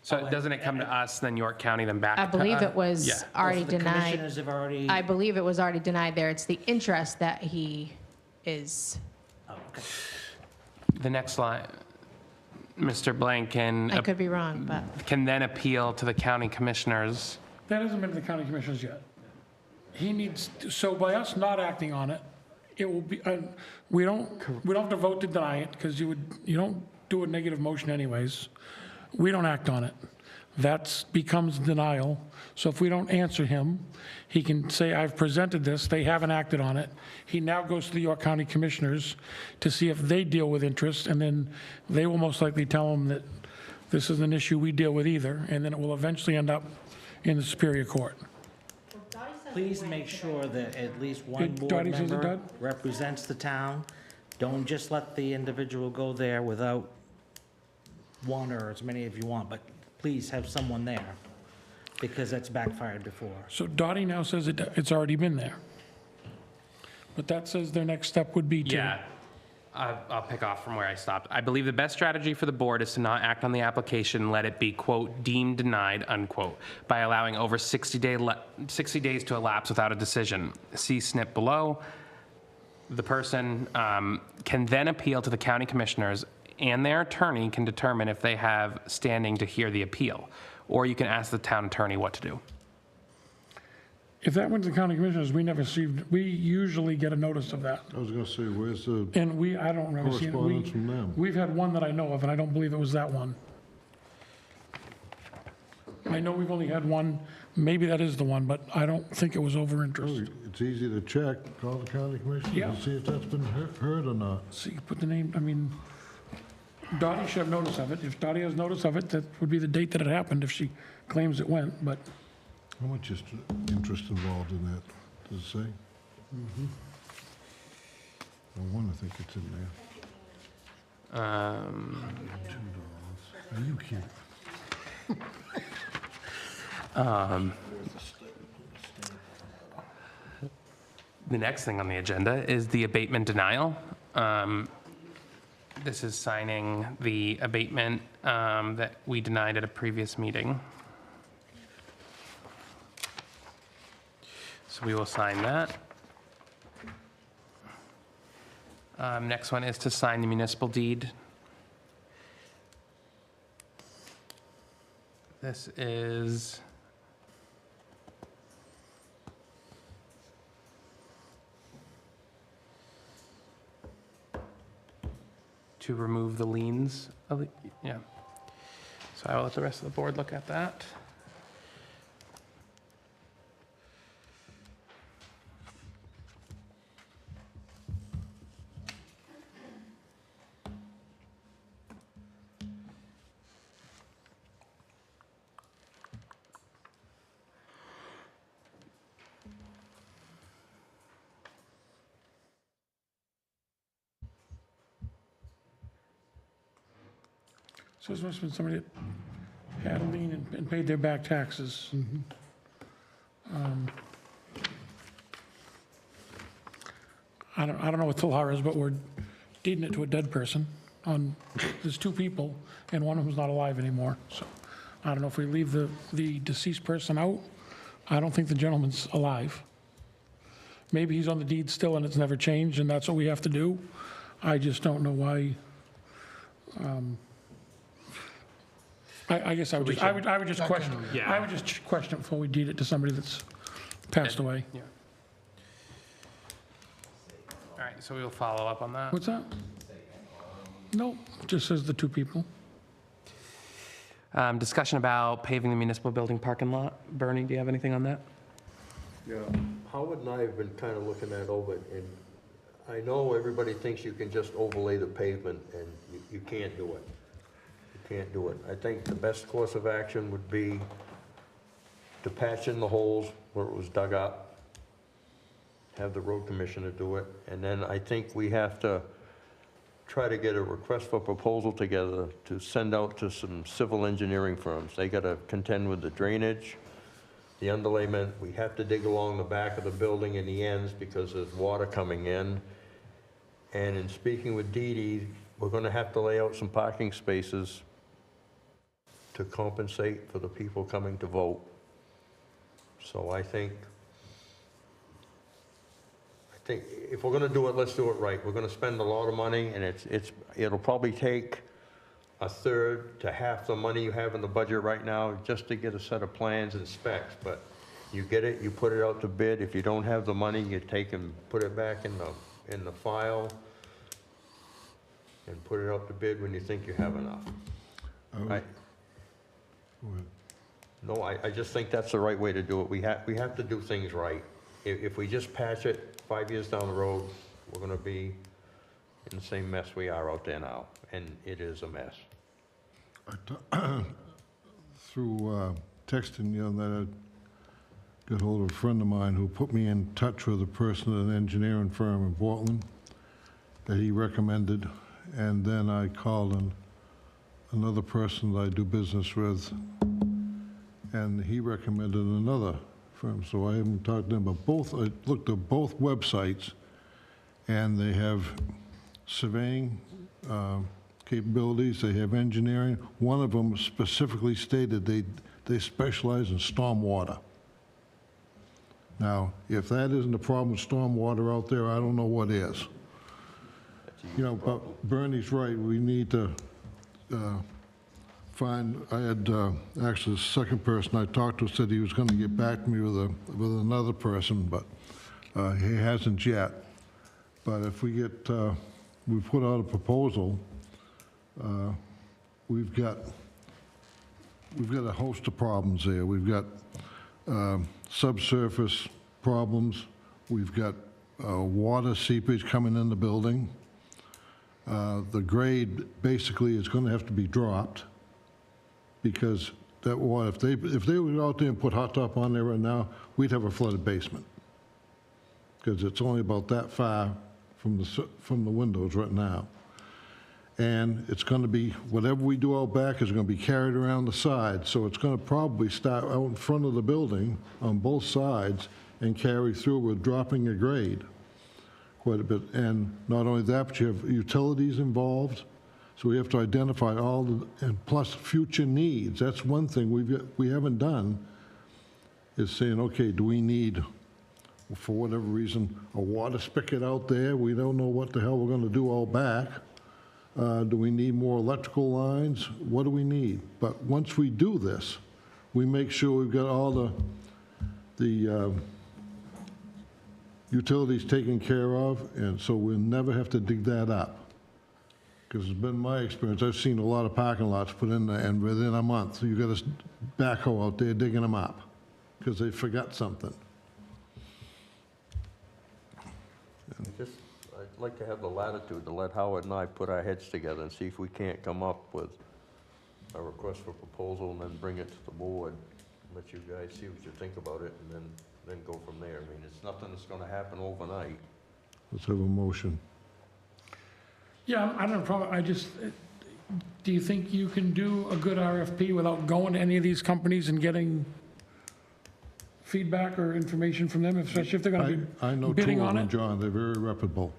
So doesn't it come to us, then York County, then back to I believe it was yeah. already The denied. commissioners have already, I believe it was already denied there. It's the interest that he is, oh, okay. The next line, Mr. Blank I could be wrong, but can then appeal to the county commissioners. That hasn't been to the county commissioners yet. He needs, so by us not acting on it, it will be, we don't have to vote to deny it, because you don't do a negative motion anyways. We don't act on it. That becomes denial. So if we don't answer him, he can say, I've presented this, they haven't acted on it. He now goes to the York County Commissioners to see if they deal with interest, and then they will most likely tell him that this is an issue we deal with either, and then it will eventually end up in the Superior Court. Please make sure that at least one board Dottie says it member does? represents the town. Don't just let the individual go there without one or as many as you want, but please have someone there, because that's backfired before. So Dottie now says it's already been there. But that says their next step would be to. Yeah, I'll pick off from where I stopped. I believe the best strategy for the board is to not act on the application, let it be, quote, deemed denied, unquote, by allowing over 60 days to elapse without a decision. See snip below. The person can then appeal to the county commissioners, and their attorney can determine if they have standing to hear the appeal. Or you can ask the town attorney what to do. If that went to the county commissioners, we usually get a notice of that. I was gonna say, where's the, And I don't remember seeing it. Correspondence from them. We've had one that I know of, and I don't believe it was that one. I know we've only had one, maybe that is the one, but I don't think it was over interest. it's easy to check, call the county commissioners Yeah. and see if that's been heard or not. See, put the name, I mean, Dottie should have notice of it. If Dottie has notice of it, that would be the date that it happened if she claims it went, but How much is interest involved in that, does it say? I think it's in there. $2. Are you kidding? The next thing on the agenda is the abatement denial. This is signing the abatement that we denied at a previous meeting. So we will sign that. Next one is to sign the municipal deed. This is to remove the liens. Yeah. So I will let the rest of the board look at that. So this must have been somebody that had a lien and paid their back taxes. I don't know what the law is, but we're deeding it to a dead person there's two people, and one of them's not alive anymore, so I don't know if we leave the deceased person out. I don't think the gentleman's alive. Maybe he's on the deed still and it's never changed, and that's what we have to do. I just don't know why. I guess I would just question, Yeah. I would just question it before we deed it to somebody that's passed away. Yeah. All right, so we will follow up on that. What's that? No, it just says the two people. Discussion about paving the municipal building parking lot. Bernie, do you have anything on that? Yeah, Howard and I have been kind of looking that over, and I know everybody thinks you can just overlay the pavement, and you can't do it. You can't do it. I think the best course of action would be to patch in the holes where it was dug up, have the road commissioner do it, and then I think we have to try to get a request for proposal together to send out to some civil engineering firms. They gotta contend with the drainage, the underlayment. We have to dig along the back of the building in the ends because there's water coming in. And in speaking with Dee Dee, we're gonna have to lay out some parking spaces to compensate for the people coming to vote. So I think if we're gonna do it, let's do it right. We're gonna spend a lot of money, and it'll probably take a third to half the money you have in the budget right now just to get a set of plans and specs. But you get it, you put it out to bid. If you don't have the money, you take and put it back in the file and put it out to bid when you think you have enough. I just think that's the right way to do it. We have to do things right. If we just patch it 5 years down the road, we're gonna be in the same mess we are out there now, and it is a mess. Through texting you, that I got hold of a friend of mine who put me in touch with a person at an engineering firm in Portland that he recommended, and then I called another person that I do business with, and he recommended another firm, so I haven't talked to them, but I looked at both websites, and they have surveying capabilities, they have engineering. One of them specifically stated they specialize in stormwater. Now, if that isn't a problem with stormwater out there, I don't know what is. You know, but Bernie's right, we need to I had, actually, the second person I talked to said he was gonna get back to me with another person, but he hasn't yet. But if we get, we put out a proposal, we've got a host of problems there. We've got subsurface problems, we've got water seepage coming in the building. The grade basically is gonna have to be dropped, because that water, if they were out there and put hot top on there right now, we'd have a flooded basement. Because it's only about that far from the windows right now. And it's gonna be, whatever we do out back is gonna be carried around the side, so it's gonna probably start out in front of the building on both sides and carry through with dropping a grade quite a bit. And not only that, but you have utilities involved. So we have to identify and plus future needs. That's one thing we haven't done, is saying, okay, do we need, for whatever reason, a water spigot out there? We don't know what the hell we're gonna do out back. Do we need more electrical lines? What do we need? But once we do this, we make sure we've got all the utilities taken care of, and so we'll never have to dig that up. Because it's been my experience, I've seen a lot of parking lots put in there, and within a month, you got a backhoe out there digging them up, because they forgot something. Just, I'd like to have the latitude to let Howard and I put our heads together and see if we can't come up with a request for proposal and then bring it to the board, let you guys see what you think about it, and then go from there. I mean, it's nothing that's gonna happen overnight. Let's have a motion. Yeah, I don't have a problem, I just, do you think you can do a good RFP without going to any of these companies and getting feedback or information from them, especially if they're gonna I know be bidding two of on them, it? John, they're very reputable.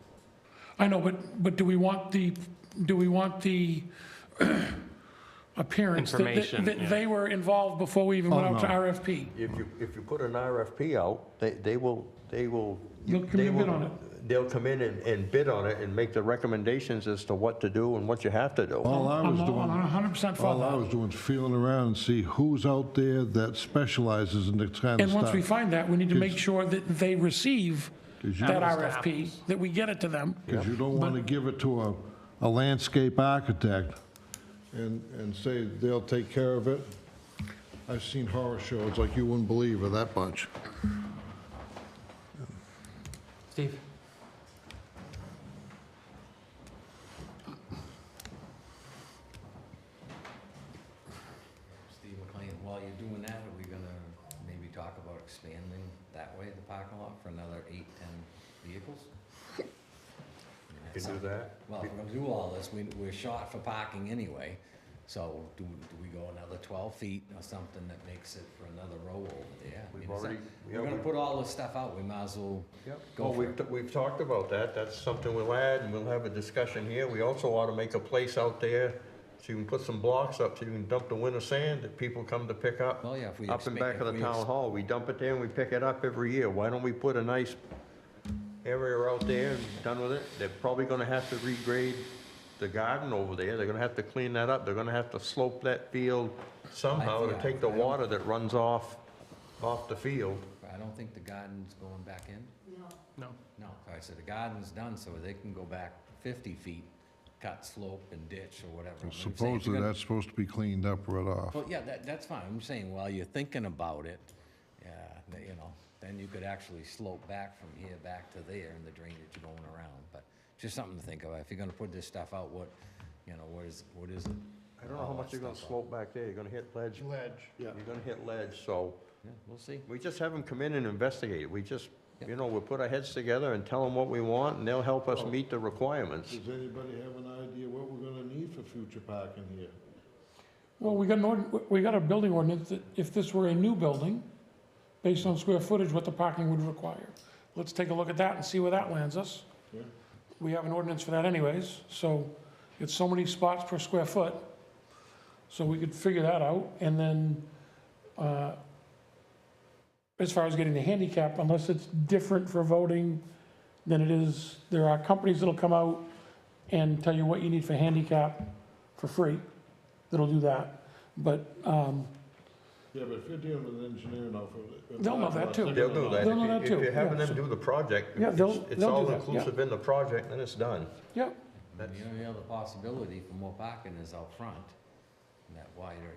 I know, but do we want the appearance that Information, that yeah. they were involved before we even went Oh, out to no. RFP? If you put an RFP out, they will. They'll come in and bid on it. They'll come in and bid on it and make the recommendations as to what to do and what you have to do. All I was I'm doing, 100% for all I that. was doing is feeling around and see who's out there that specializes in this kind of And stuff. once we find that, we need to make sure that they receive 'Cause you- that Apples to RFP, apples. that we get it to them. Because you don't want to give it to a landscape architect and say they'll take care of it. I've seen horror shows like you wouldn't believe of that bunch. Steve? Steve McLean, while you're doing that, are we gonna maybe talk about expanding that way, the parking lot, for another 8, 10 vehicles? You can do that. Well, if we're gonna do all this, we're short for parking anyway, so do we go another 12 feet or something that makes it for another row over there? I We've mean, is that- already- yeah, We're gonna we- put all this stuff out, we might as well go Well, for it. we've talked about that. That's something we'll add, and we'll have a discussion here. We also ought to make a place out there so you can put some blocks up so you can dump the winter sand that people come to pick up. Well, yeah, if we Up and back if of the we town hall. We dump it there and we pick it up every year. Why don't we put a nice area out there and done with it? They're probably gonna have to regrade the garden over there. They're gonna have to clean that up. They're gonna have to slope that field somehow to yeah, take the I don't- water that runs off the field. I don't think the garden's going back in. No. No, I said the garden's done, so they can go back 50 feet, cut slope and ditch or whatever. I'm saying, if you're Supposedly, gonna- that's supposed to be cleaned up right off. Well, yeah, that's fine, I'm saying, while you're thinking about it, you know, then you could actually slope back from here back to there and the drainage going around, but just something to think about. If you're gonna put this stuff out, what is it? I don't know how much you're gonna slope back there. You're gonna hit ledge. Ledge, yeah. You're gonna hit ledge, so Yeah, we'll see. we just have them come in and investigate. We just, we'll put our heads together and tell them what we want, and they'll help us meet the requirements. Does anybody have an idea what we're gonna need for future parking here? Well, we got a building ordinance that if this were a new building, based on square footage, what the parking would require. Let's take a look at that and see where that lands us. Yeah. We have an ordinance for that anyways, so it's so many spots per square foot. So we could figure that out, and then, as far as getting the handicap, unless it's different for voting than it is, there are companies that'll come out and tell you what you need for handicap for free, that'll do that. But, Yeah, but if you're dealing with an engineer now for... They'll know that too. They'll do that. They'll know that If too, you're having yeah, them do the project, Yeah, it's they'll all do that, yeah. inclusive in the project, then it's done. yeah, The only other possibility for more parking is out front, and that wider,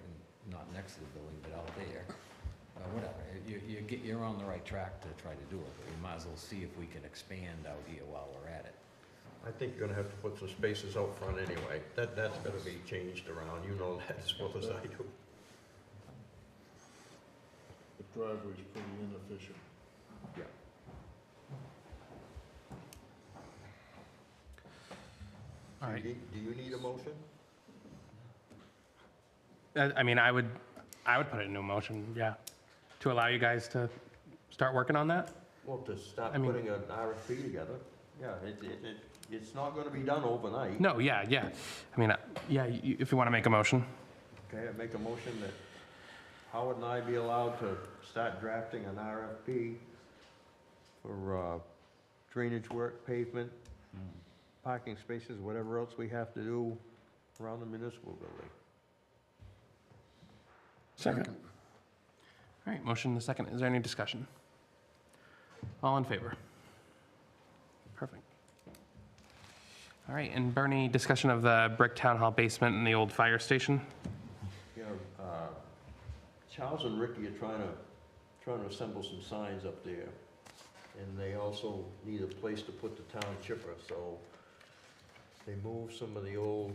not next to the building, but out there. Whatever, you're on the right track to try to do it, but we might as well see if we can expand out here while we're at it. I think you're gonna have to put some spaces out front anyway. That's gonna be changed around. You know that as well as I do. The driveway's pretty inefficient. Yeah. All right. Do you need a motion? I mean, I would put it in a motion, yeah, to allow you guys to start working on that. Well, to start I mean- putting an RFP together, yeah, it's not gonna be done overnight. No, yeah. I mean, if you want to make a motion. Okay, I make a motion that Howard and I be allowed to start drafting an RFP for drainage work, pavement, parking spaces, whatever else we have to do around the municipal building. second. All right, motion and a second. Is there any discussion? All in favor? Perfect. All right, and Bernie, discussion of the brick town hall basement and the old fire station? Yeah, Charles and Ricky are trying to assemble some signs up there. And they also need a place to put the town chipper, so they moved some of the old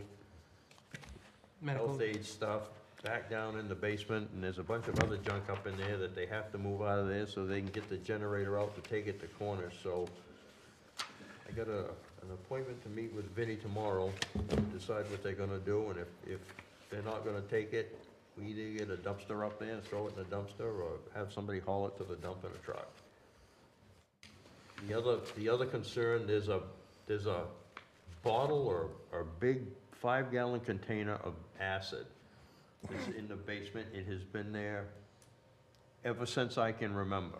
health aid stuff back down in the basement, and there's a bunch of other junk up in there that they have to move out of there so they can get the generator out to take it to Cornish, so I got an appointment to meet with Vinnie tomorrow, to decide what they're gonna do, and if they're not gonna take it, we either get a dumpster up there and throw it in the dumpster, or have somebody haul it to the dump in a truck. The other concern, there's a bottle or big 5-gallon container of acid that's in the basement. It has been there ever since I can remember.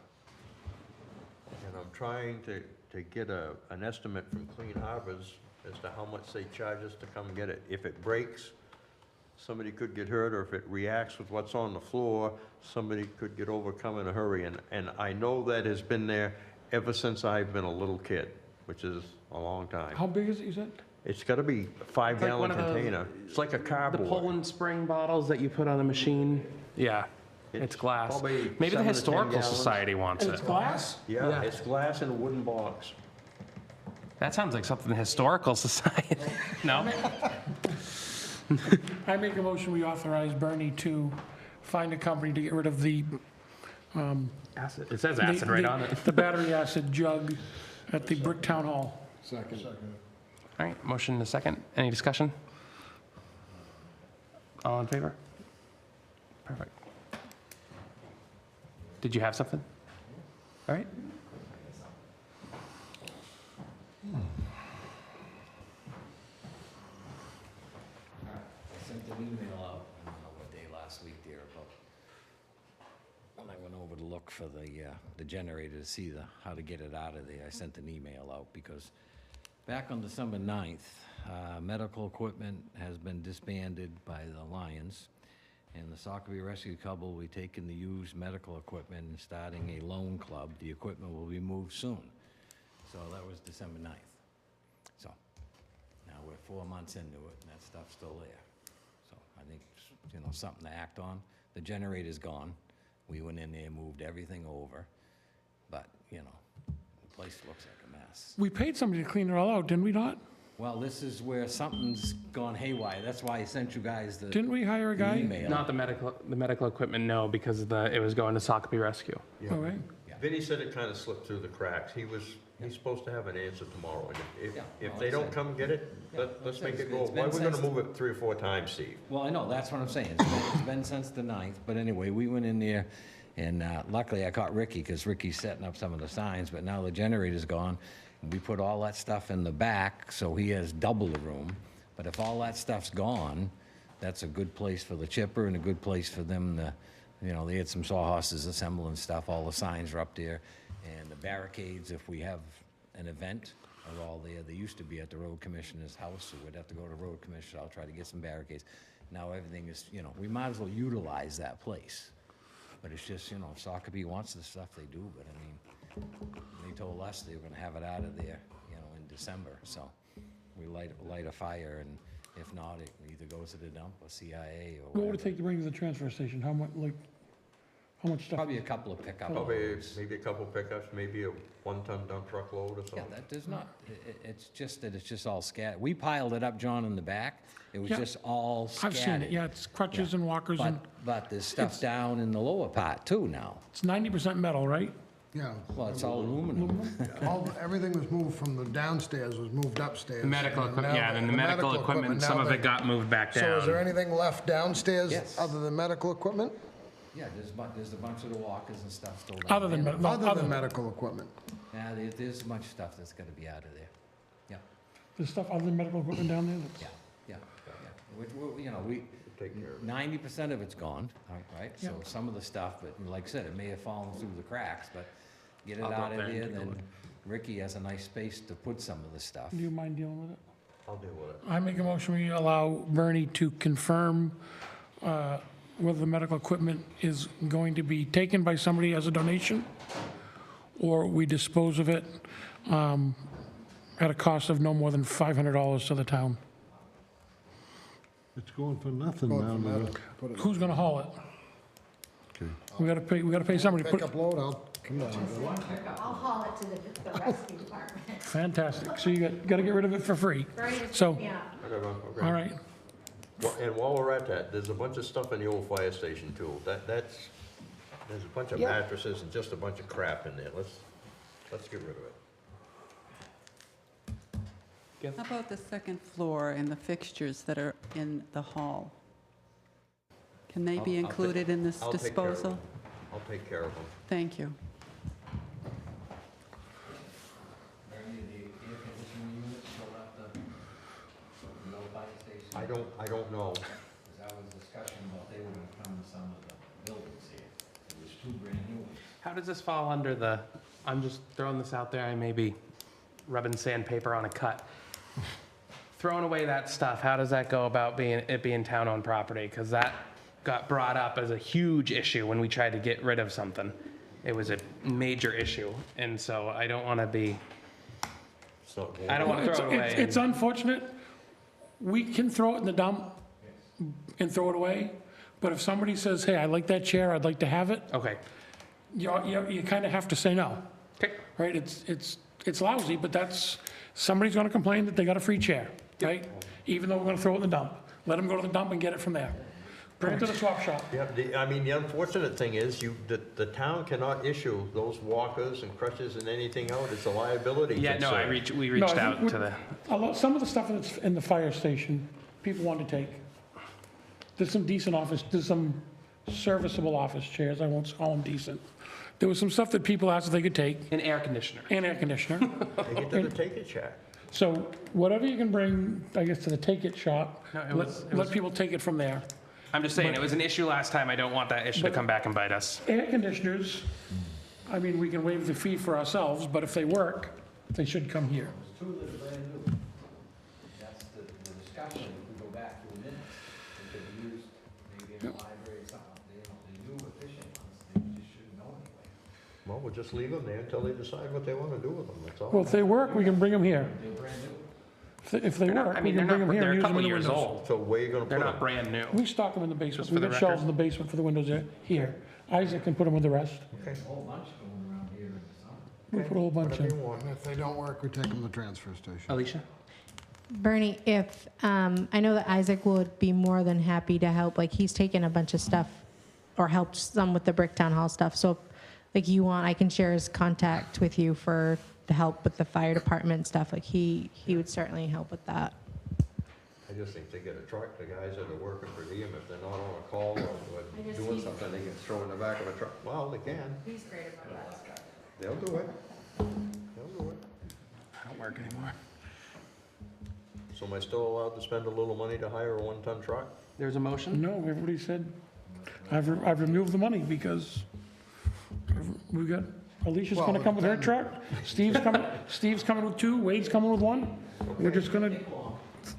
And I'm trying to get an estimate from Clean Harbors as to how much they charge us to come get it. If it breaks, somebody could get hurt, or if it reacts with what's on the floor, somebody could get overcome in a hurry. And I know that has been there ever since I've been a little kid, which is a long time. How big is it, you said? It's gotta be a 5-gallon one of those- container. It's like a The cardboard. Poland Spring bottles that you put on the machine? Yeah, it's glass. probably Maybe the 7 to 10 Historical gallons. Society wants And it's it. glass? Yeah, Yeah. it's glass in a wooden box. That sounds like something the Historical Society, no? I make a motion, we authorize Bernie to find a company to get rid of the Acid, it says acid right on it. the battery acid jug at the Brick Town Hall. Second. All right, motion and a second. Any discussion? All in favor? Perfect. Did you have something? All right. I sent an email out, I don't know what day last week there, but when I went over to look for the generator to see how to get it out of there, I sent an email out because back on December 9th, medical equipment has been disbanded by the Lions, and the Sockeye Rescue Club will be taking the used medical equipment and starting a loan club. The equipment will be moved soon. So that was December 9th. So now we're 4 months into it, and that stuff's still there. So I think, something to act on. The generator's gone. We went in there, moved everything over, but, the place looks like a mess. We paid somebody to clean it all out, didn't we not? Well, this is where something's gone haywire. That's why I sent you guys the Didn't we hire a guy? email. Not the medical equipment, no, because it was going to Sockeye Rescue. All right. Vinnie said it kinda slipped through the cracks. He's supposed to have an answer tomorrow, and Yeah, if no, they it's don't a- come get it, Yeah, let's like I make said, it go. it's Why been we're gonna since- move it 3 or 4 times, Steve? Well, I know, that's what I'm saying. It's been since the 9th, but anyway, we went in there, and luckily I caught Ricky, because Ricky's setting up some of the signs, but now the generator's gone. We put all that stuff in the back, so he has double the room. But if all that stuff's gone, that's a good place for the chipper and a good place for them to, they had some sawhorses assembling stuff, all the signs are up there. And the barricades, if we have an event, are all there. They used to be at the road commissioner's house, so we'd have to go to road commissioner. I'll try to get some barricades. Now everything is, we might as well utilize that place. But it's just, if Sockeye wants the stuff, they do, but they told us they were gonna have it out of there, in December, so we light a fire, and if not, it either goes to the dump or CIA or What would it whatever. take to bring to the transfer station? How much stuff? Probably a couple of pickup Probably loads. maybe a couple pickups, maybe a 1-ton dump truck load or Yeah, something. that does not, it's just that it's just all scattered. We piled it up, John, in the back. It was Yeah. just all I've scattered. seen it, yeah, it's crutches and walkers, and But there's stuff down in the lower part too now. it's 90% metal, right? Yeah. Well, it's all aluminum. Everything was moved from the downstairs, was moved upstairs. The medical and equipment, now yeah, and the medical equipment, now some of they- it got moved back So is there down. anything left downstairs Yes. other than medical equipment? Yeah, there's a bunch of the walkers and stuff still down Other than, there. no, Other other, than medical equipment? Yeah, there's a bunch of stuff that's gotta be out of there. Yeah, there's stuff other than medical equipment down there that's, yeah. We, Take care of it. 90% of it's gone, all right? So Yeah. some of the stuff, but like I said, it may have fallen through the cracks, but get it I'll go out up of there and there, take a then look. Ricky has a nice space to put some of the stuff. do you mind dealing with it? I'll deal with it. I make a motion, we allow Bernie to confirm whether the medical equipment is going to be taken by somebody as a donation, or we dispose of it at a cost of no more than $500 to the town. It's going for nothing Going now. from to that, the- put it- Who's gonna haul it? Okay. We gotta pay somebody to put, Pickup load, I'll come down. I'll haul it to the rescue department. fantastic. So you gotta get rid of it for free. So, Yeah. Whatever, okay. all right. And while we're at that, there's a bunch of stuff in the old fire station too. There's a bunch of mattresses and just a bunch of crap in there. Let's get rid of it. How about the second floor and the fixtures that are in the hall? Can they be I'll take- included in this I'll take care of disposal? them. I'll take care of them. Thank you. Ernie, the air conditioning units still at the old fire station? I don't know. Because that was discussion about they were gonna come to some of the buildings here. There was 2 brand new ones. How does this fall under the, I'm just throwing this out there, I may be rubbing sandpaper on a cut. Throwing away that stuff, how does that go about it being town-owned property? Because that got brought up as a huge issue when we tried to get rid of something. It was a major issue, and so I don't want to be, It's not I don't want to throw it away. It's unfortunate. We can throw it in the dump and throw it away, but if somebody says, hey, I like that chair, I'd like to have it, Okay, you kind of have to say no, okay, right? It's lousy, but somebody's going to complain that they got a free chair, right? Even though we're going to throw it in the dump. Let them go to the dump and get it from there. Bring it to the swap shop. Yeah, I mean, the unfortunate thing is the town cannot issue those walkers and crutches and anything out. It's a liability yeah, no, concern. we No, reached I out think to the, some of the stuff that's in the fire station, people want to take. There's some serviceable office chairs, I won't call them decent. There was some stuff that people asked if they could take, an air conditioner. and air conditioner. Take it to the Take It Shack. So whatever you can bring, I guess, to the Take It shop, No, it let was- let people take it from there. I'm just saying, it was an issue last time, I don't want that issue to But- come back and bite us. Air conditioners, I mean, we can waive the fee for ourselves, but if they work, they should come here. There's 2 that are brand new. That's the discussion, if we go back to the minutes, they could be used maybe in the library or something. The new efficient ones, they just shouldn't know anyway. Well, we'll just leave them there until they decide what they want to do with them, that's all. Well, if they work, we can bring them here. They're brand new. If they They're not- work, I we mean, can they're bring them not, here they're and a use them couple in the years windows. old. So where are you going to They're put not them? brand new. We stock them in the basement. Just for We the got shelves record. in the basement for the windows there, here. Isaac can put them with the rest. There's a whole bunch going around here in the summer. We put a whole bunch Whatever in. you want. And if they don't work, we take them to the transfer station. Alicia? Bernie, if, I know that Isaac would be more than happy to help, like, he's taken a bunch of stuff, or helped some with the Bricktown Hall stuff, so, if, like, you want, I can share his contact with you to help with the fire department stuff, like, he would certainly help with that. I just think they get a truck, the guys that are working for diem, if they're not on a call or doing something, they can throw in the back of a truck. Well, they can, He's great about that stuff. they'll do it. They'll do it. I don't work anymore. So am I still allowed to spend a little money to hire a 1-ton truck? There's a motion? No, everybody said, I've removed the money because we got, Alicia's gonna Well, come with her then- truck, Steve's coming with 2, Wade's coming with 1. We're just gonna,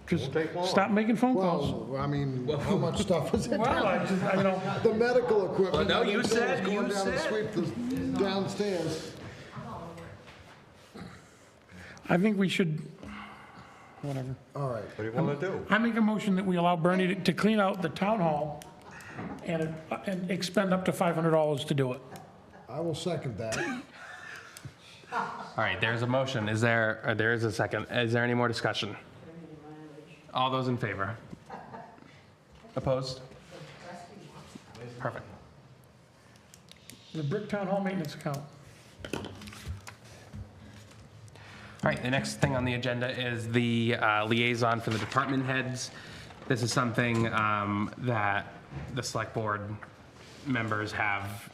just Won't take long. stop making phone calls. Well, I mean, how much stuff is it? Well, I know, The medical equipment. Well, no, you that Bill was said- going you down to said. Sweep the downstairs. I think we should, whatever. All right. What do you want to do? I make a motion that we allow Bernie to clean out the town hall and expend up to $500 to do it. I will second that. All right, there's a motion. There is a second. Is there any more discussion? All those in favor? Opposed? Perfect. The Bricktown Hall maintenance account. All right, the next thing on the agenda is the liaison for the department heads. This is something that the select board members have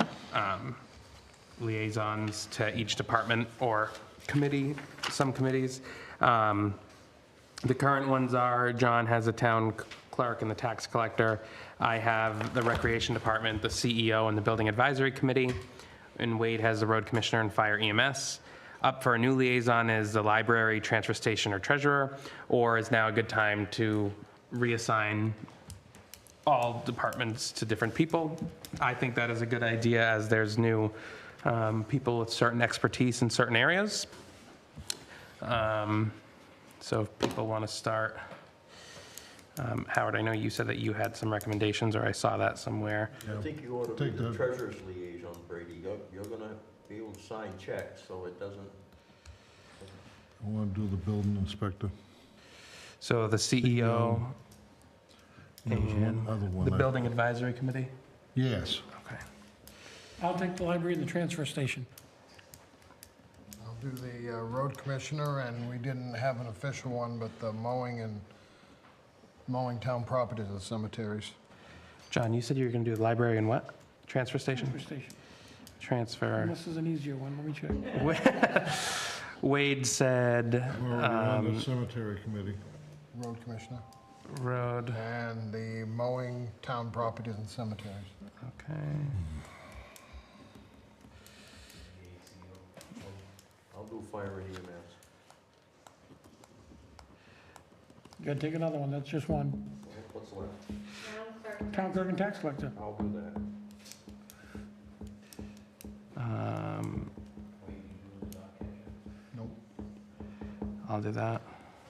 liaisons to each department or committee, some committees. The current ones are, John has the town clerk and the tax collector. I have the recreation department, the CEO, and the building advisory committee. And Wade has the road commissioner and fire EMS. Up for a new liaison is the library, transfer station, or treasurer, or is now a good time to reassign all departments to different people? I think that is a good idea, as there's new people with certain expertise in certain areas. So if people want to start, Howard, I know you said that you had some recommendations, or I saw that somewhere. I think you ought to be Take the that. treasurer's liaison, Brady. You're gonna be able to sign checks, so it doesn't, I want to do the building inspector. So the CEO There was one and other one. the Building Advisory Committee? Yes. Okay. I'll take the library and the transfer station. I'll do the road commissioner, and we didn't have an official one, but the mowing town properties and cemeteries. John, you said you were going to do the library and what? Transfer station? Transfer station. Transfer. This is an easier one, let me check. Wade said We're already on the cemetery committee. Road commissioner, road. and the mowing town properties and cemeteries. Okay. I'll do fire and EMS. You gotta take another one, that's just one. What's left? Town clerk and tax collector. I'll do that. Nope. I'll do that.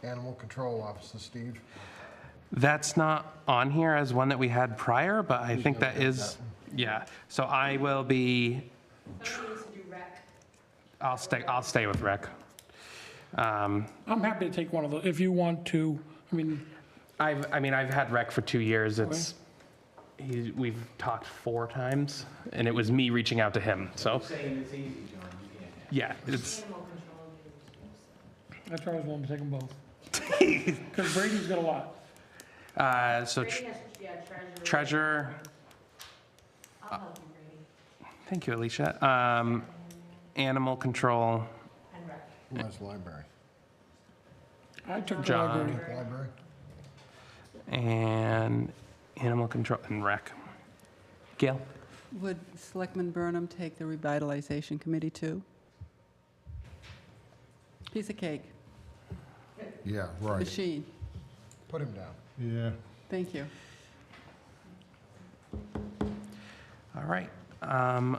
Animal control officer, Steve. That's not on here as one that we had prior, but I think that is, yeah. So I will be, Somebody needs to do rec. I'll stay with rec. I'm happy to take one of those, if you want to, I mean, I've had rec for 2 years. We've talked 4 times, and it was me reaching out to him, so. Saying it's easy, John, you can't. Yeah, it's, Animal control is that's why I was willing to take them both. Because Brady's got a lot. so Brady has, yeah, treasurer. treasurer, I'll help you, Brady, thank you, Alicia. Animal control, and rec. Who has library? I took the John. library. Library? and animal control, and rec. Gail? Would Selectman Burnham take the revitalization committee too? Piece of cake, Yeah, right. machine. Put him down. Yeah. Thank you. All right. I'd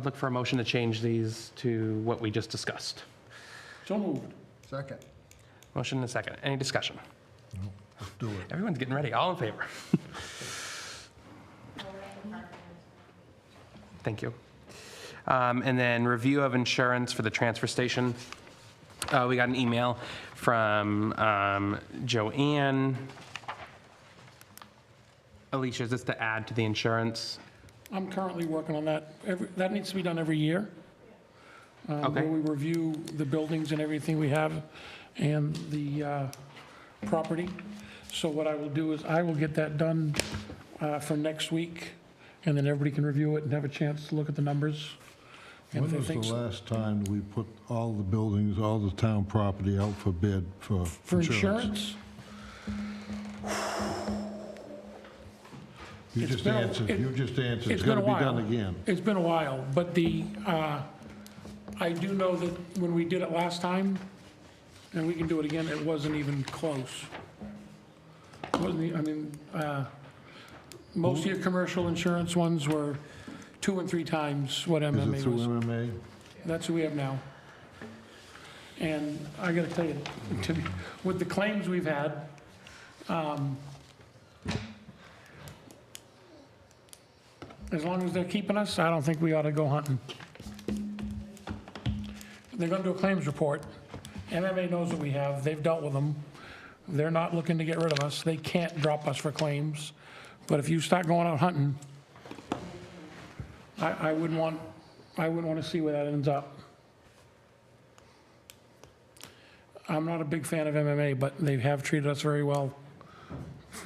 look for a motion to change these to what we just discussed. So moved. Second. Motion and a second. Any discussion? Let's do it. Everyone's getting ready. All in favor? Thank you. And then review of insurance for the transfer station. We got an email from Joanne. Alicia, is this to add to the insurance? I'm currently working on that. That needs to be done every year. Okay. Where we review the buildings and everything we have and the property. So what I will do is I will get that done for next week, and then everybody can review it and have a chance to look at the numbers. And When if they was think the so- last time we put all the buildings, all the town property out for bid for For insurance, You It's just been a- answered, it- you just answered, it's it's been a gonna be done while. again. It's been a while, but I do know that when we did it last time, and we can do it again, it wasn't even close. It wasn't, most of your commercial insurance ones were 2 and 3 times what Is MMA it through was. MMA? That's who we have now. And I gotta tell you, with the claims we've had, as long as they're keeping us, I don't think we ought to go hunting. They're gonna do a claims report. MMA knows what we have, they've dealt with them. They're not looking to get rid of us, they can't drop us for claims. But if you start going out hunting, I wouldn't want to see where that ends up. I'm not a big fan of MMA, but they have treated us very well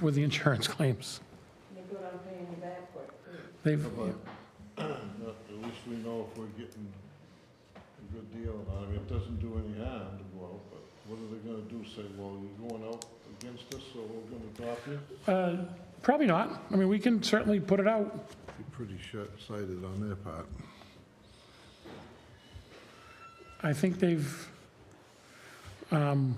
with the insurance claims. They've, At least we know if we're getting a good deal. I mean, it doesn't do any harm to go out, but what are they gonna do? Say, well, you're going out against us, so we're gonna drop you? probably not. I mean, we can certainly put it out. Be pretty short-sighted on their part. I think they've Done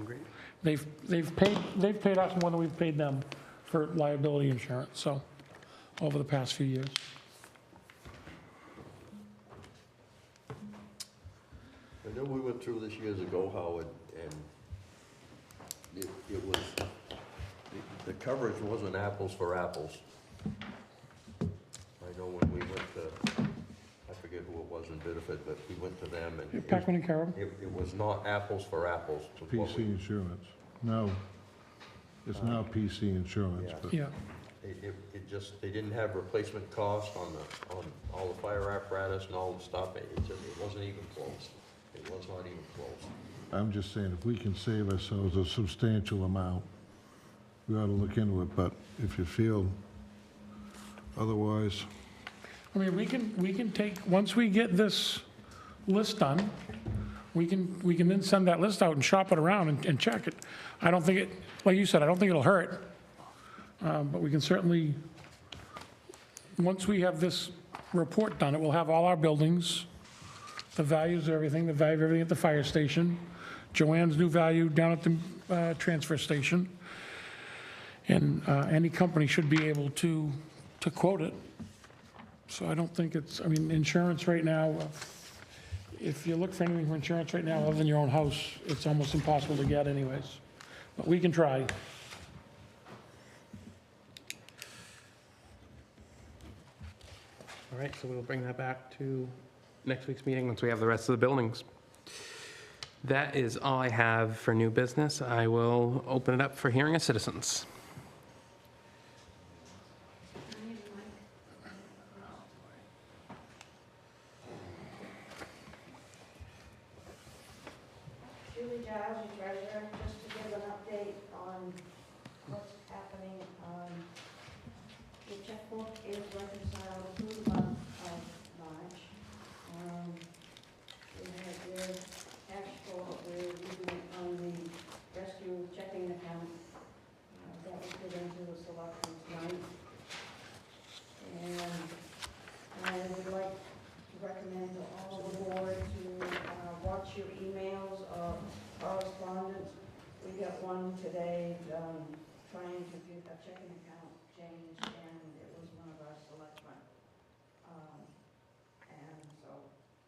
great. They've paid us more than we've paid them for liability insurance, so, over the past few years. I know know we went through this years ago, Howard, and it was, the coverage wasn't apples for apples. I know when we went to, I forget who it was in Biddeford, but we went to them and Packman and Carroll? it was not apples for apples to what PC we. Insurance. No, it's now PC Insurance, Yeah. but Yeah. It just, they didn't have replacement cost on all the fire apparatus and all the stuff. It wasn't even close. It was not even close. I'm just saying, if we can save ourselves a substantial amount, we ought to look into it, but if you feel otherwise, I mean, we can take, once we get this list done, we can then send that list out and shop it around and check it. I don't think it, like you said, I don't think it'll hurt. But we can certainly, once we have this report done, it will have all our buildings, the values of everything, the value of everything at the fire station, Joanne's new value down at the transfer station. And any company should be able to quote it. So I don't think it's, I mean, insurance right now, if you look for anything for insurance right now, other than your own house, it's almost impossible to get anyways. But we can try. All right, so we'll bring that back to next week's meeting once we have the rest of the buildings. That is all I have for new business. I will open it up for hearing of citizens. Julie Giles, your treasurer, just to give an update on what's happening. The checkbook is reconciled through the month of March. We had your cash flow, we're using it on the rescue checking account. That was put into the selectmen tonight. And I would like to recommend to all the board to watch your emails of correspondence. We got one today trying to get a checking account changed, and it was one of our selectmen. And so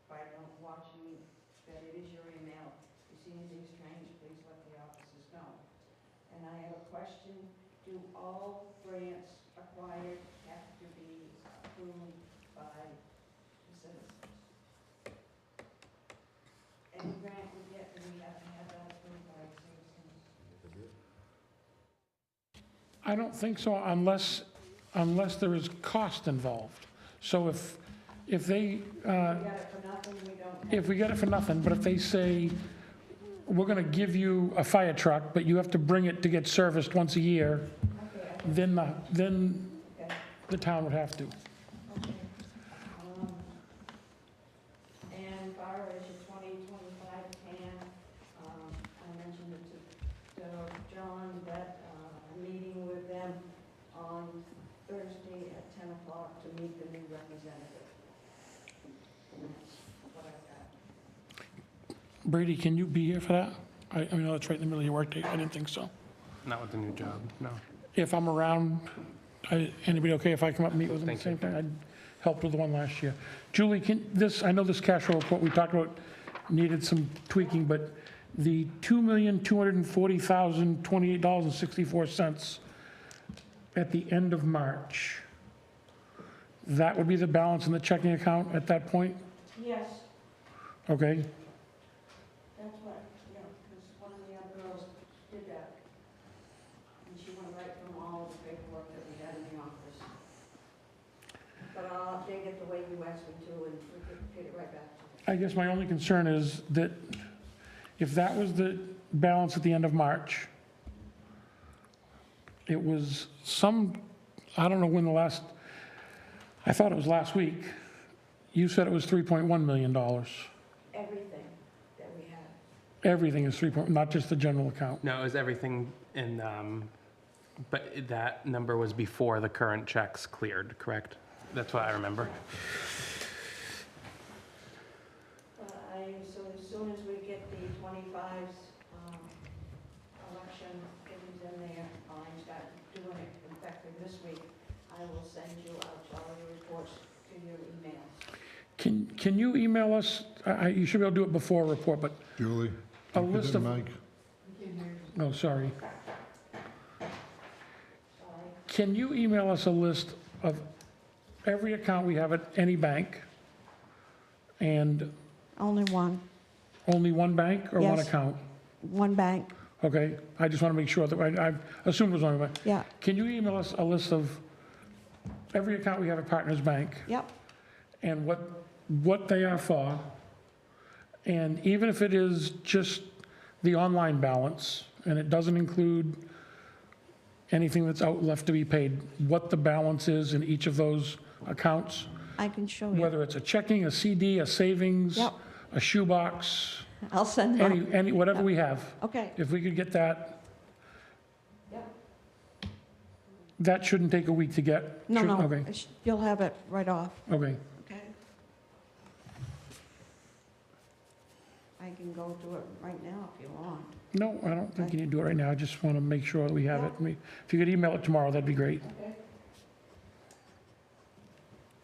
by watching that it is your email, if you see anything strange, please let the officers know. And I have a question. Do all grants acquired have to be approved by the citizens? Any grant we get, do we have to have that approved by citizens? I don't think so unless there is cost involved. So if they, We got it for nothing, we don't have. if we get it for nothing, but if they say, we're gonna give you a fire truck, but you have to bring it to get serviced once a year, Okay, then okay. the town would have to. Okay. And far as your 2025 plan, I mentioned it to John that I'm meeting with them on Thursday at 10 o'clock to meet the new representative. And that's what I've got. Brady, can you be here for that? I know that's right in the middle of your workday. I didn't think so. Not with the new job, no. If I'm around, anybody okay if I come up and meet with them at the same Thank time? I helped with the one last year. Julie, I know this cash flow report we talked about needed some tweaking, but the $2,240,028.64 at the end of March, that would be the balance in the checking account at that point? Yes, Okay? that's what, because one of the other girls did that. And she went right from all the paperwork that we had in the office. But I'll update it the way you asked me to, and we can get it right back to you. I guess my only concern is that if that was the balance at the end of March, it was I don't know when I thought it was last week. You said it was $3.1 million. Everything that we have. Everything is not just the general account. No, it was everything in, but that number was before the current checks cleared, correct? That's what I remember. So as soon as we get the 25's election figures in there, I start doing it effective this week, I will send you out all your reports to your emails. Can you email us, you should be able to do it before a report, but, Julie? A keep it list in, of- Mike. no, sorry. Can you email us a list of every account we have at any bank? And Only one, only one bank or one Yes. account? one bank, Okay, I just want to make sure that, I assumed it was only one. yeah, Can you email us a list of every account we have at Partners Bank yep, and what they are for? And even if it is just the online balance, and it doesn't include anything that's out left to be paid, what the balance is in each of those accounts? I can show you. Whether it's a checking, a CD, a savings, Yep. a shoebox, I'll send them. any, whatever we have. Okay, If we could get that, that shouldn't take a week to get? no, Should- no, Okay, you'll have it right off, okay. okay? I can go do it right now if you want. No, I don't think you need to do it right now. I just want to make sure that we have it. If you could email it tomorrow, that'd be great.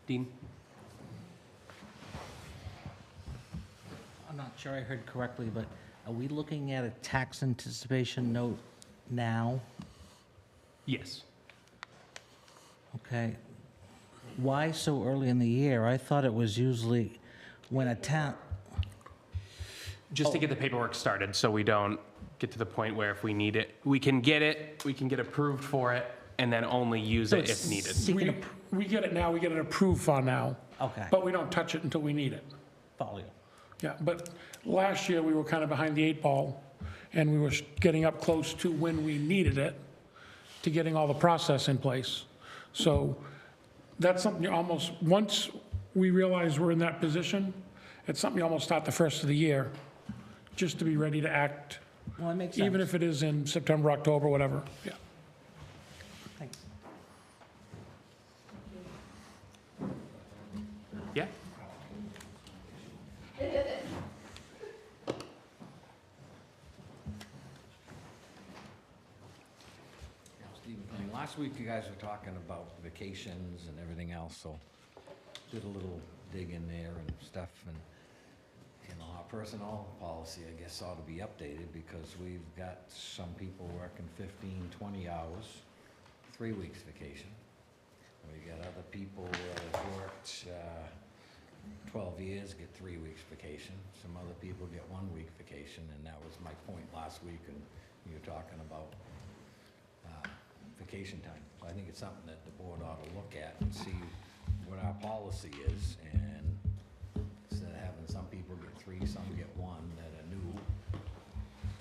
Dean? I'm not sure I heard correctly, but are we looking at a tax anticipation note now? Yes. Okay. Why so early in the year? I thought it was usually when a town, Just to get the paperwork started, so we don't get to the point where if we need it, we can get approved for it, and then only use it if needed. We get it now, we get it approved for now, okay, but we don't touch it until we need it. follow you. Yeah, but last year, we were kind of behind the eight ball, and we were getting up close to when we needed it, to getting all the process in place. So that's something you almost, once we realize we're in that position, it's something you almost start the first of the year, just to be ready to act, Well, that makes sense. even if it is in September, October, whatever, yeah. Thanks. Yeah? Stephen Plain, last week you guys were talking about vacations and everything else, so did a little dig in there and stuff, and, you know, our personnel policy, I guess, ought to be updated, because we've got some people working 15, 20 hours, 3 weeks vacation. We got other people that have worked 12 years, get 3 weeks vacation. Some other people get 1 week vacation, and that was my point last week, and you were talking about vacation time. So I think it's something that the board ought to look at and see what our policy is, and instead of having some people get 3, some get 1 that are new,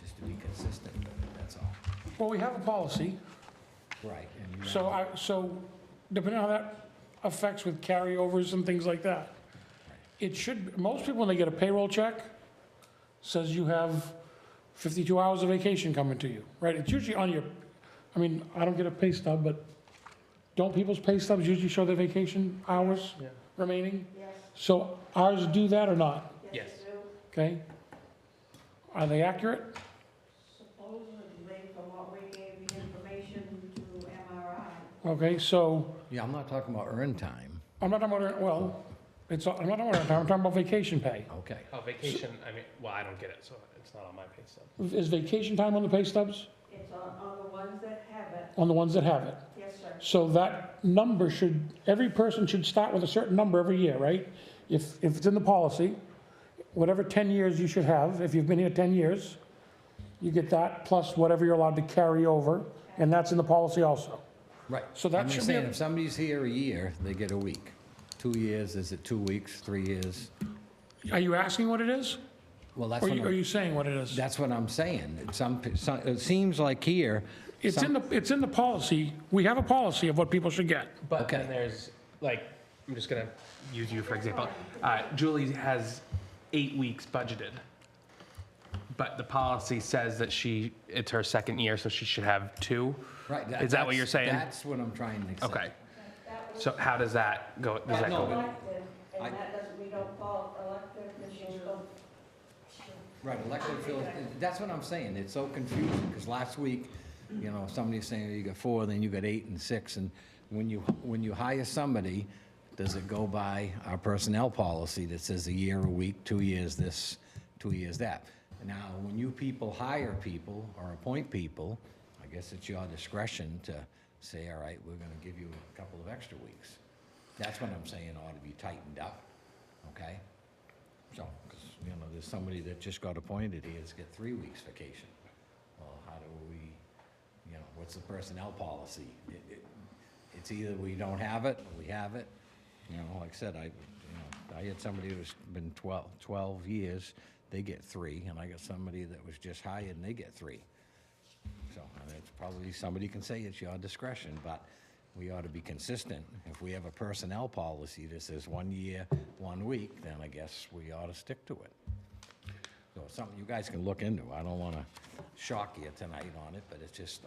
just to be consistent with it, that's all. Well, we have a policy, Right. And you so depending on how that affects with carryovers and things like that, it should, most people, when they get a payroll check, says you have 52 hours of vacation coming to you, right? It's usually on your, I mean, I don't get a pay stub, but don't people's pay stubs usually show their vacation hours remaining? Yes, So ours do that or not? Yes. they do. Okay? Are they accurate? Supposedly, from what we gave the information to MRI. Okay, so Yeah, I'm not talking about earn time. I'm not talking about, well, I'm not talking about, I'm talking about vacation pay. Okay. Oh, vacation, I mean, well, I don't get it, so it's not on my pay stub. Is vacation time on the pay stubs? It's on the ones that have it. On the ones that have it? Yes, sir. So that number should, every person should start with a certain number every year, right? If it's in the policy, whatever 10 years you should have, if you've been here 10 years, you get that plus whatever you're allowed to carry over, and that's in the policy also. Right. So that I'm should just be saying, a- if somebody's here a year, they get a week. 2 years, is it 2 weeks, 3 years? Are you asking what it is? Well, that's Or what are you saying what it is? that's what I'm saying. It seems like here, It's in the policy, we have a policy of what people should get. But Okay. then there's, like, I'm just gonna use you for example. Julie has 8 weeks budgeted. But the policy says that it's her second year, so she should have 2. right. Is that what you're saying? That's what I'm trying to say. Okay. So how does that go? Does that No, go? Elective, I- and that doesn't, we don't fall elective machines don't. Right, elected officials, that's what I'm saying. It's so confusing, because last week, you know, somebody's saying you got 4, then you got 8 and 6, and when you hire somebody does it go by our personnel policy that says a year, a week, 2 years this, 2 years that? Now, when you people hire people or appoint people, I guess it's your discretion to say, all right, we're gonna give you a couple of extra weeks. That's what I'm saying ought to be tightened up, okay? So, 'cause, you know, there's somebody that just got appointed here to get 3 weeks vacation. Well, how do we, you know, what's the personnel policy? It's either we don't have it, or we have it. You know, like I said, I had somebody who's been 12 years, they get 3, and I got somebody that was just hired and they get 3. So, and it's probably, somebody can say it's your discretion, but we ought to be consistent. If we have a personnel policy that says 1 year, 1 week, then I guess we ought to stick to it. So it's something you guys can look into. I don't want to shock you tonight on it, but it's just,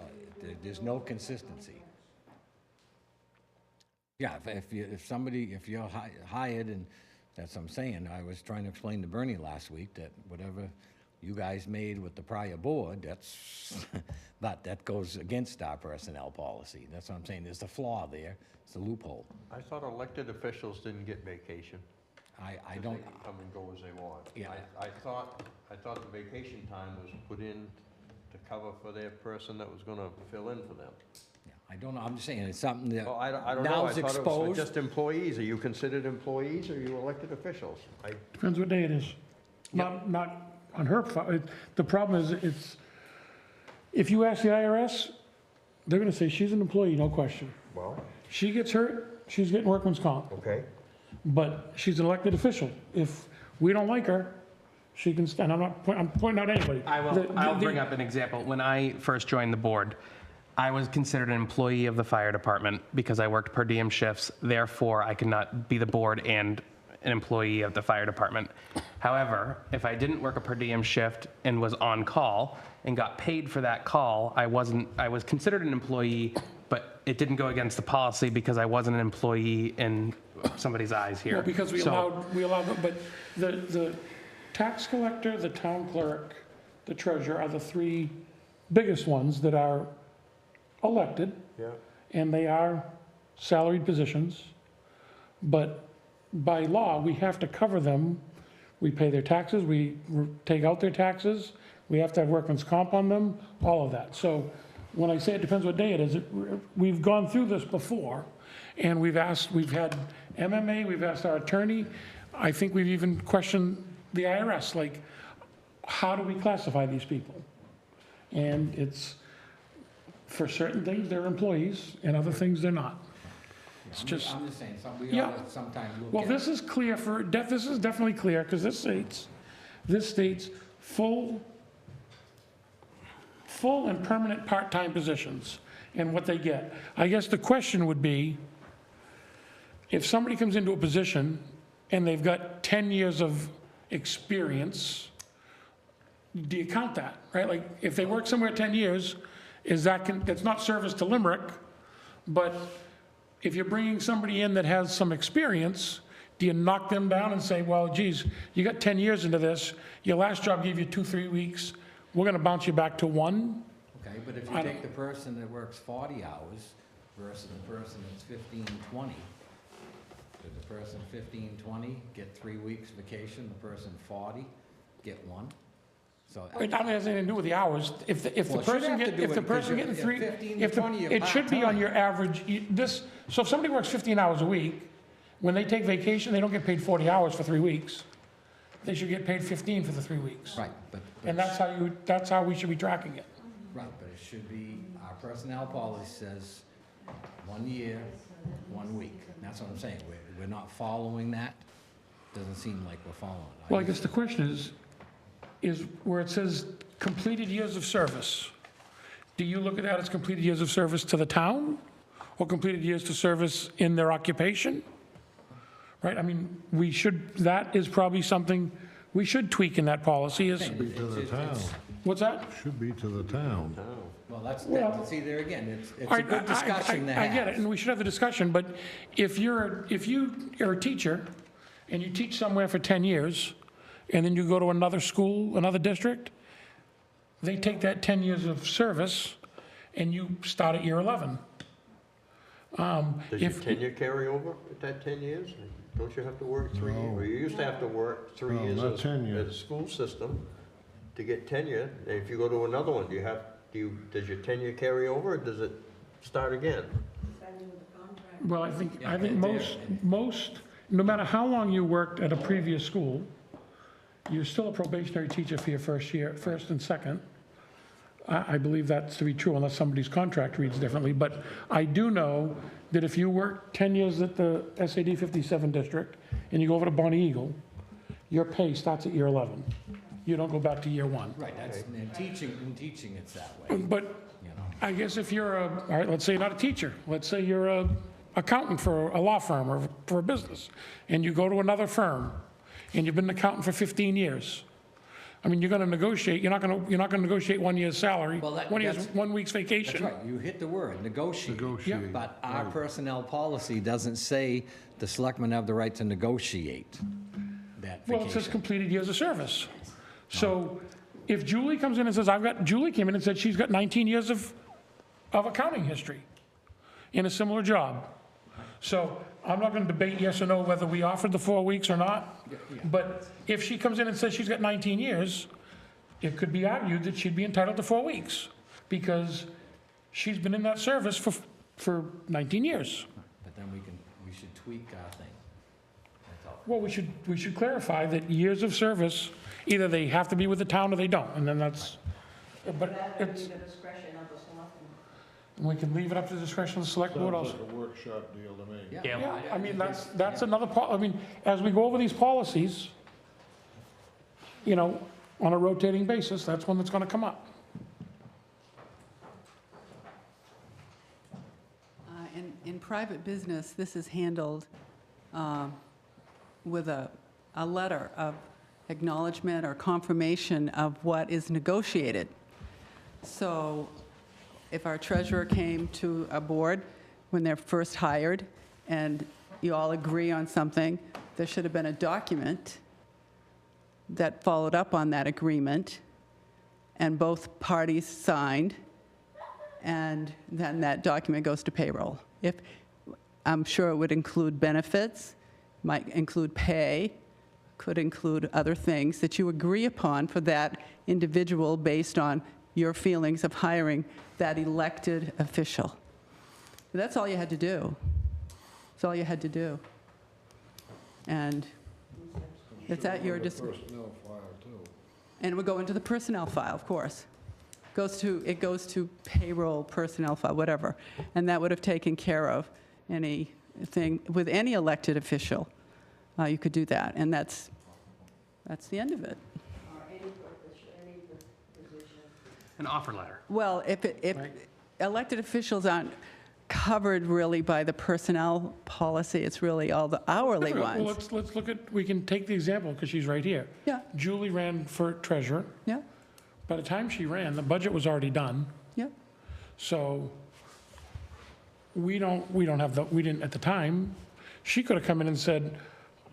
there's no consistency. Yeah, if you're hired, and that's what I'm saying, I was trying to explain to Bernie last week that whatever you guys made with the prior board, that's, but that goes against our personnel policy. That's what I'm saying, there's a flaw there, it's a loophole. I thought elected officials didn't get vacation. I 'Cause don't, They can come and go as they want. Yeah. I thought the vacation time was put in to cover for their person that was gonna fill in for them. I don't know, I'm just saying, it's something that Well, I don't know, now I is thought it was for exposed. just employees. Are you considered employees or are you elected officials? Depends what day it is. Not on her, the problem is, if you ask the IRS, they're gonna say she's an employee, no question. Well, She gets hurt, she's getting workman's comp, okay. but she's an elected official. If we don't like her, she can, and I'm pointing out anybody. I'll bring up an example. When I first joined the board, I was considered an employee of the fire department because I worked per diem shifts. Therefore, I could not be the board and an employee of the fire department. However, if I didn't work a per diem shift and was on call and got paid for that call, I was considered an employee, but it didn't go against the policy because I wasn't an employee in somebody's eyes here. Well, because we allowed, but the tax collector, the town clerk, the treasurer are the 3 biggest ones that are elected, Yeah. and they are salaried positions. But by law, we have to cover them. We pay their taxes, we take out their taxes, we have to have workman's comp on them, all of that. So when I say it depends what day it is, we've gone through this before, and we've had MMA, we've asked our attorney, I think we've even questioned the IRS, like, how do we classify these people? And it's, for certain things, they're employees, and other things, they're not. It's I'm just, just saying, we Yeah. ought to sometime look at. well, this is clear this is definitely clear, because this states full and permanent part-time positions and what they get. I guess the question would be, if somebody comes into a position and they've got 10 years of experience, do you count that, right? Like, if they work somewhere 10 years, that's not service to Limerick, but if you're bringing somebody in that has some experience, do you knock them down and say, well, geez, you got 10 years into this, your last job gave you 2-3 weeks, we're gonna bounce you back to 1? Okay, but if you take the person that works 40 hours versus the person that's 15, 20, did the person 15, 20 get 3 weeks vacation, the person 40 get 1? So, It not has anything to do with the hours. If the Well, it should person have to get, do if with the it, 'cause person you're- getting 3, 15 to if the, 20, you're it should be on part-time. your average, so if somebody works 15 hours a week, when they take vacation, they don't get paid 40 hours for 3 weeks. They should get paid 15 for the 3 weeks. right, but. And that's how we should be tracking it. Right, but it should be, our personnel policy says 1 year, 1 week. And that's what I'm saying. We're not following that. Doesn't seem like we're following it. Well, I guess the question is where it says completed years of service. Do you look at that as completed years of service to the town or completed years to service in their occupation? Right, I mean, that is probably something we should tweak in that policy is, Be to the town. what's that? Should be to the town. Well, that's, see, there again, it's All a right, good discussion to I have. get it, and we should have the discussion, but if you are a teacher and you teach somewhere for 10 years, and then you go to another school, another district, they take that 10 years of service and you start at year 11. Does your If, tenure carry over at that 10 years? Don't you have to work 3 years? No. Or you used to have to work 3 No, years not as tenure. a school system to get tenure. And if you go to another one, does your tenure carry over, or does it start again? Depending on the contract. well, I think most, no matter how long you worked at a previous school, you're still a probationary teacher for your first year, first and second. I believe that's to be true unless somebody's contract reads differently. But I do know that if you work 10 years at the SAD 57 district and you go over to Bonnie Eagle, your pay starts at year 11. You don't go back to year 1. Right, that's, in teaching it's that way, But you know. I guess if you're all right, let's say you're not a teacher, let's say you're a accountant for a law firm or for a business, and you go to another firm, and you've been an accountant for 15 years. I mean, you're gonna negotiate, you're not gonna negotiate 1 year's salary, Well, 1 week's That's vacation. right, you hit the word, negotiate. Negotiate. But our personnel policy doesn't say the selectmen have the right to negotiate that Well, it says vacation. completed years of service. So if Julie comes in and says, Julie came in and said she's got 19 years of accounting history in a similar job. So I'm not going to debate yes or no whether we offered the 4 weeks or not. But if she comes in and says she's got 19 years, it could be argued that she'd be entitled to 4 weeks because she's been in that service for 19 years. But then we should tweak our thing. That's all. Well, we should clarify that years of service, either they have to be with the town or they don't, and then that's, but That would be it's, the discretion of the selectmen. we can leave it up to the discretion of the select board Sounds also. like a workshop deal to me. Yeah, I mean, that's another, I mean, as we go over these policies, you know, on a rotating basis, that's one that's gonna come up. In private business, this is handled with a letter of acknowledgement or confirmation of what is negotiated. So if our treasurer came to a board when they're first hired and you all agree on something, there should have been a document that followed up on that agreement and both parties signed, and then that document goes to payroll. I'm sure it would include benefits, might include pay, could include other things that you agree upon for that individual based on your feelings of hiring that elected official. That's all you had to do. That's all you had to do. And it's at your discretion. Personnel file, too. And it would go into the personnel file, of course. It goes to payroll, personnel file, whatever. And that would have taken care of anything, with any elected official, you could do that. And that's the end of it. Or any position. An offer letter. Well, if Right. elected officials aren't covered really by the personnel policy, it's really all the hourly Well, ones. let's look at, we can take the example, because she's right here. Yeah, Julie ran for treasurer. yeah, By the time she ran, the budget was already done. yeah. So we didn't at the time, she could have come in and said,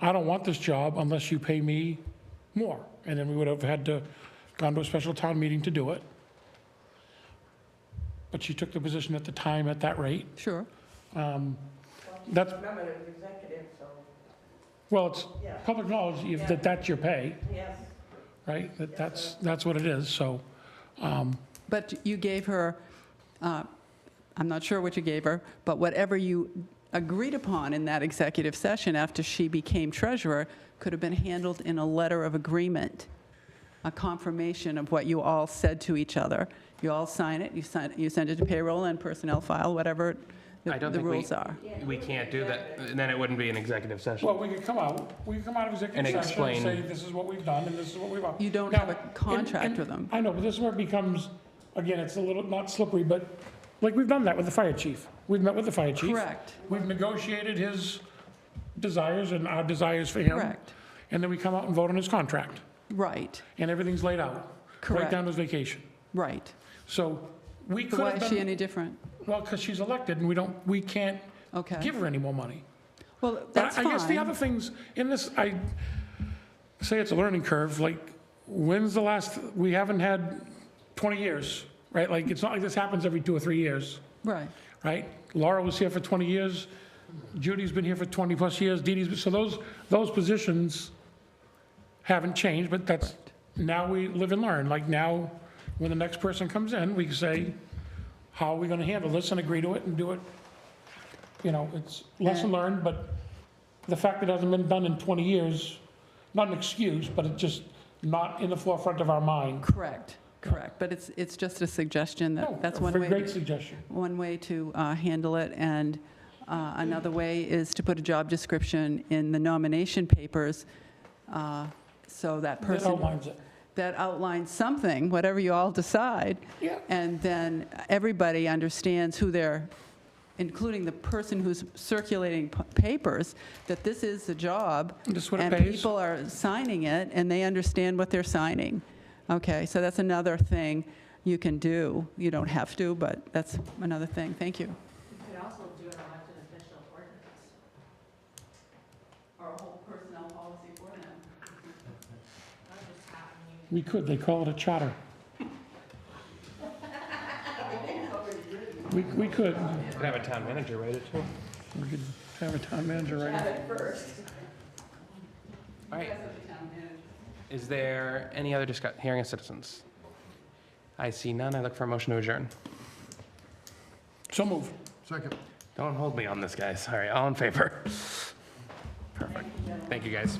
I don't want this job unless you pay me more. And then we would have had to gone to a special town meeting to do it. But she took the position at the time at that rate. Sure. That's, Remember, it was executive, so, well, it's Yeah. public knowledge that that's your pay, yes. right? That's what it is, so. But you gave her, I'm not sure what you gave her, but whatever you agreed upon in that executive session after she became treasurer could have been handled in a letter of agreement, a confirmation of what you all said to each other. You all sign it, you send it to payroll and personnel file, whatever I don't the think rules are. we can't do that, and then it wouldn't be an executive session. Well, we could come out of executive And session and explain. say, this is what we've done and this is what we've. You don't Now, have a contract and- with them. I know, but this is where it becomes, again, it's a little, not slippery, but like we've done that with the fire chief. We've met with the fire chief. Correct, We've negotiated his desires and our desires for him. correct, And then we come out and vote on his contract, right, and everything's laid out. Right Correct. down to his vacation. right. So we So could why have is she done, any different? well, because she's elected and we can't Okay. give her any more money. Well, But that's I guess the other fine. things in this, I say it's a learning curve, like, when's the last, we haven't had 20 years, right? Like, it's not like this happens every 2 or 3 years. Right, right? Laura was here for 20 years, Judy's been here for 20-plus years, Dee Dee's, so those positions haven't changed, but that's, now we live and learn. Like now, when the next person comes in, we can say, how are we gonna handle this and agree to it and do it? You know, it's lesson learned, but the fact that it hasn't been done in 20 years, not an excuse, but it's just not in the forefront of our mind. Correct, correct. But it's just a suggestion that that's one way. Great suggestion. One way to handle it, and another way is to put a job description in the nomination papers, so that person... That outlines it. That outlines something, whatever you all decide. Yeah. And then everybody understands who they're, including the person who's circulating papers, that this is the job. This is what it and pays. people are signing it, and they understand what they're signing. Okay, so that's another thing you can do. You don't have to, but that's another thing. Thank you. You could also do an elected official ordinance. Or a whole personnel policy for them. Not just having you. We could, they call it a charter. We could. Could have a town manager write it too. We could have a town manager right now. All right. Is there any other hearing of citizens? I see none. I look for a motion to adjourn. So move. Second. Don't hold me on this, guys. All right, all in favor? Perfect. Thank you, guys.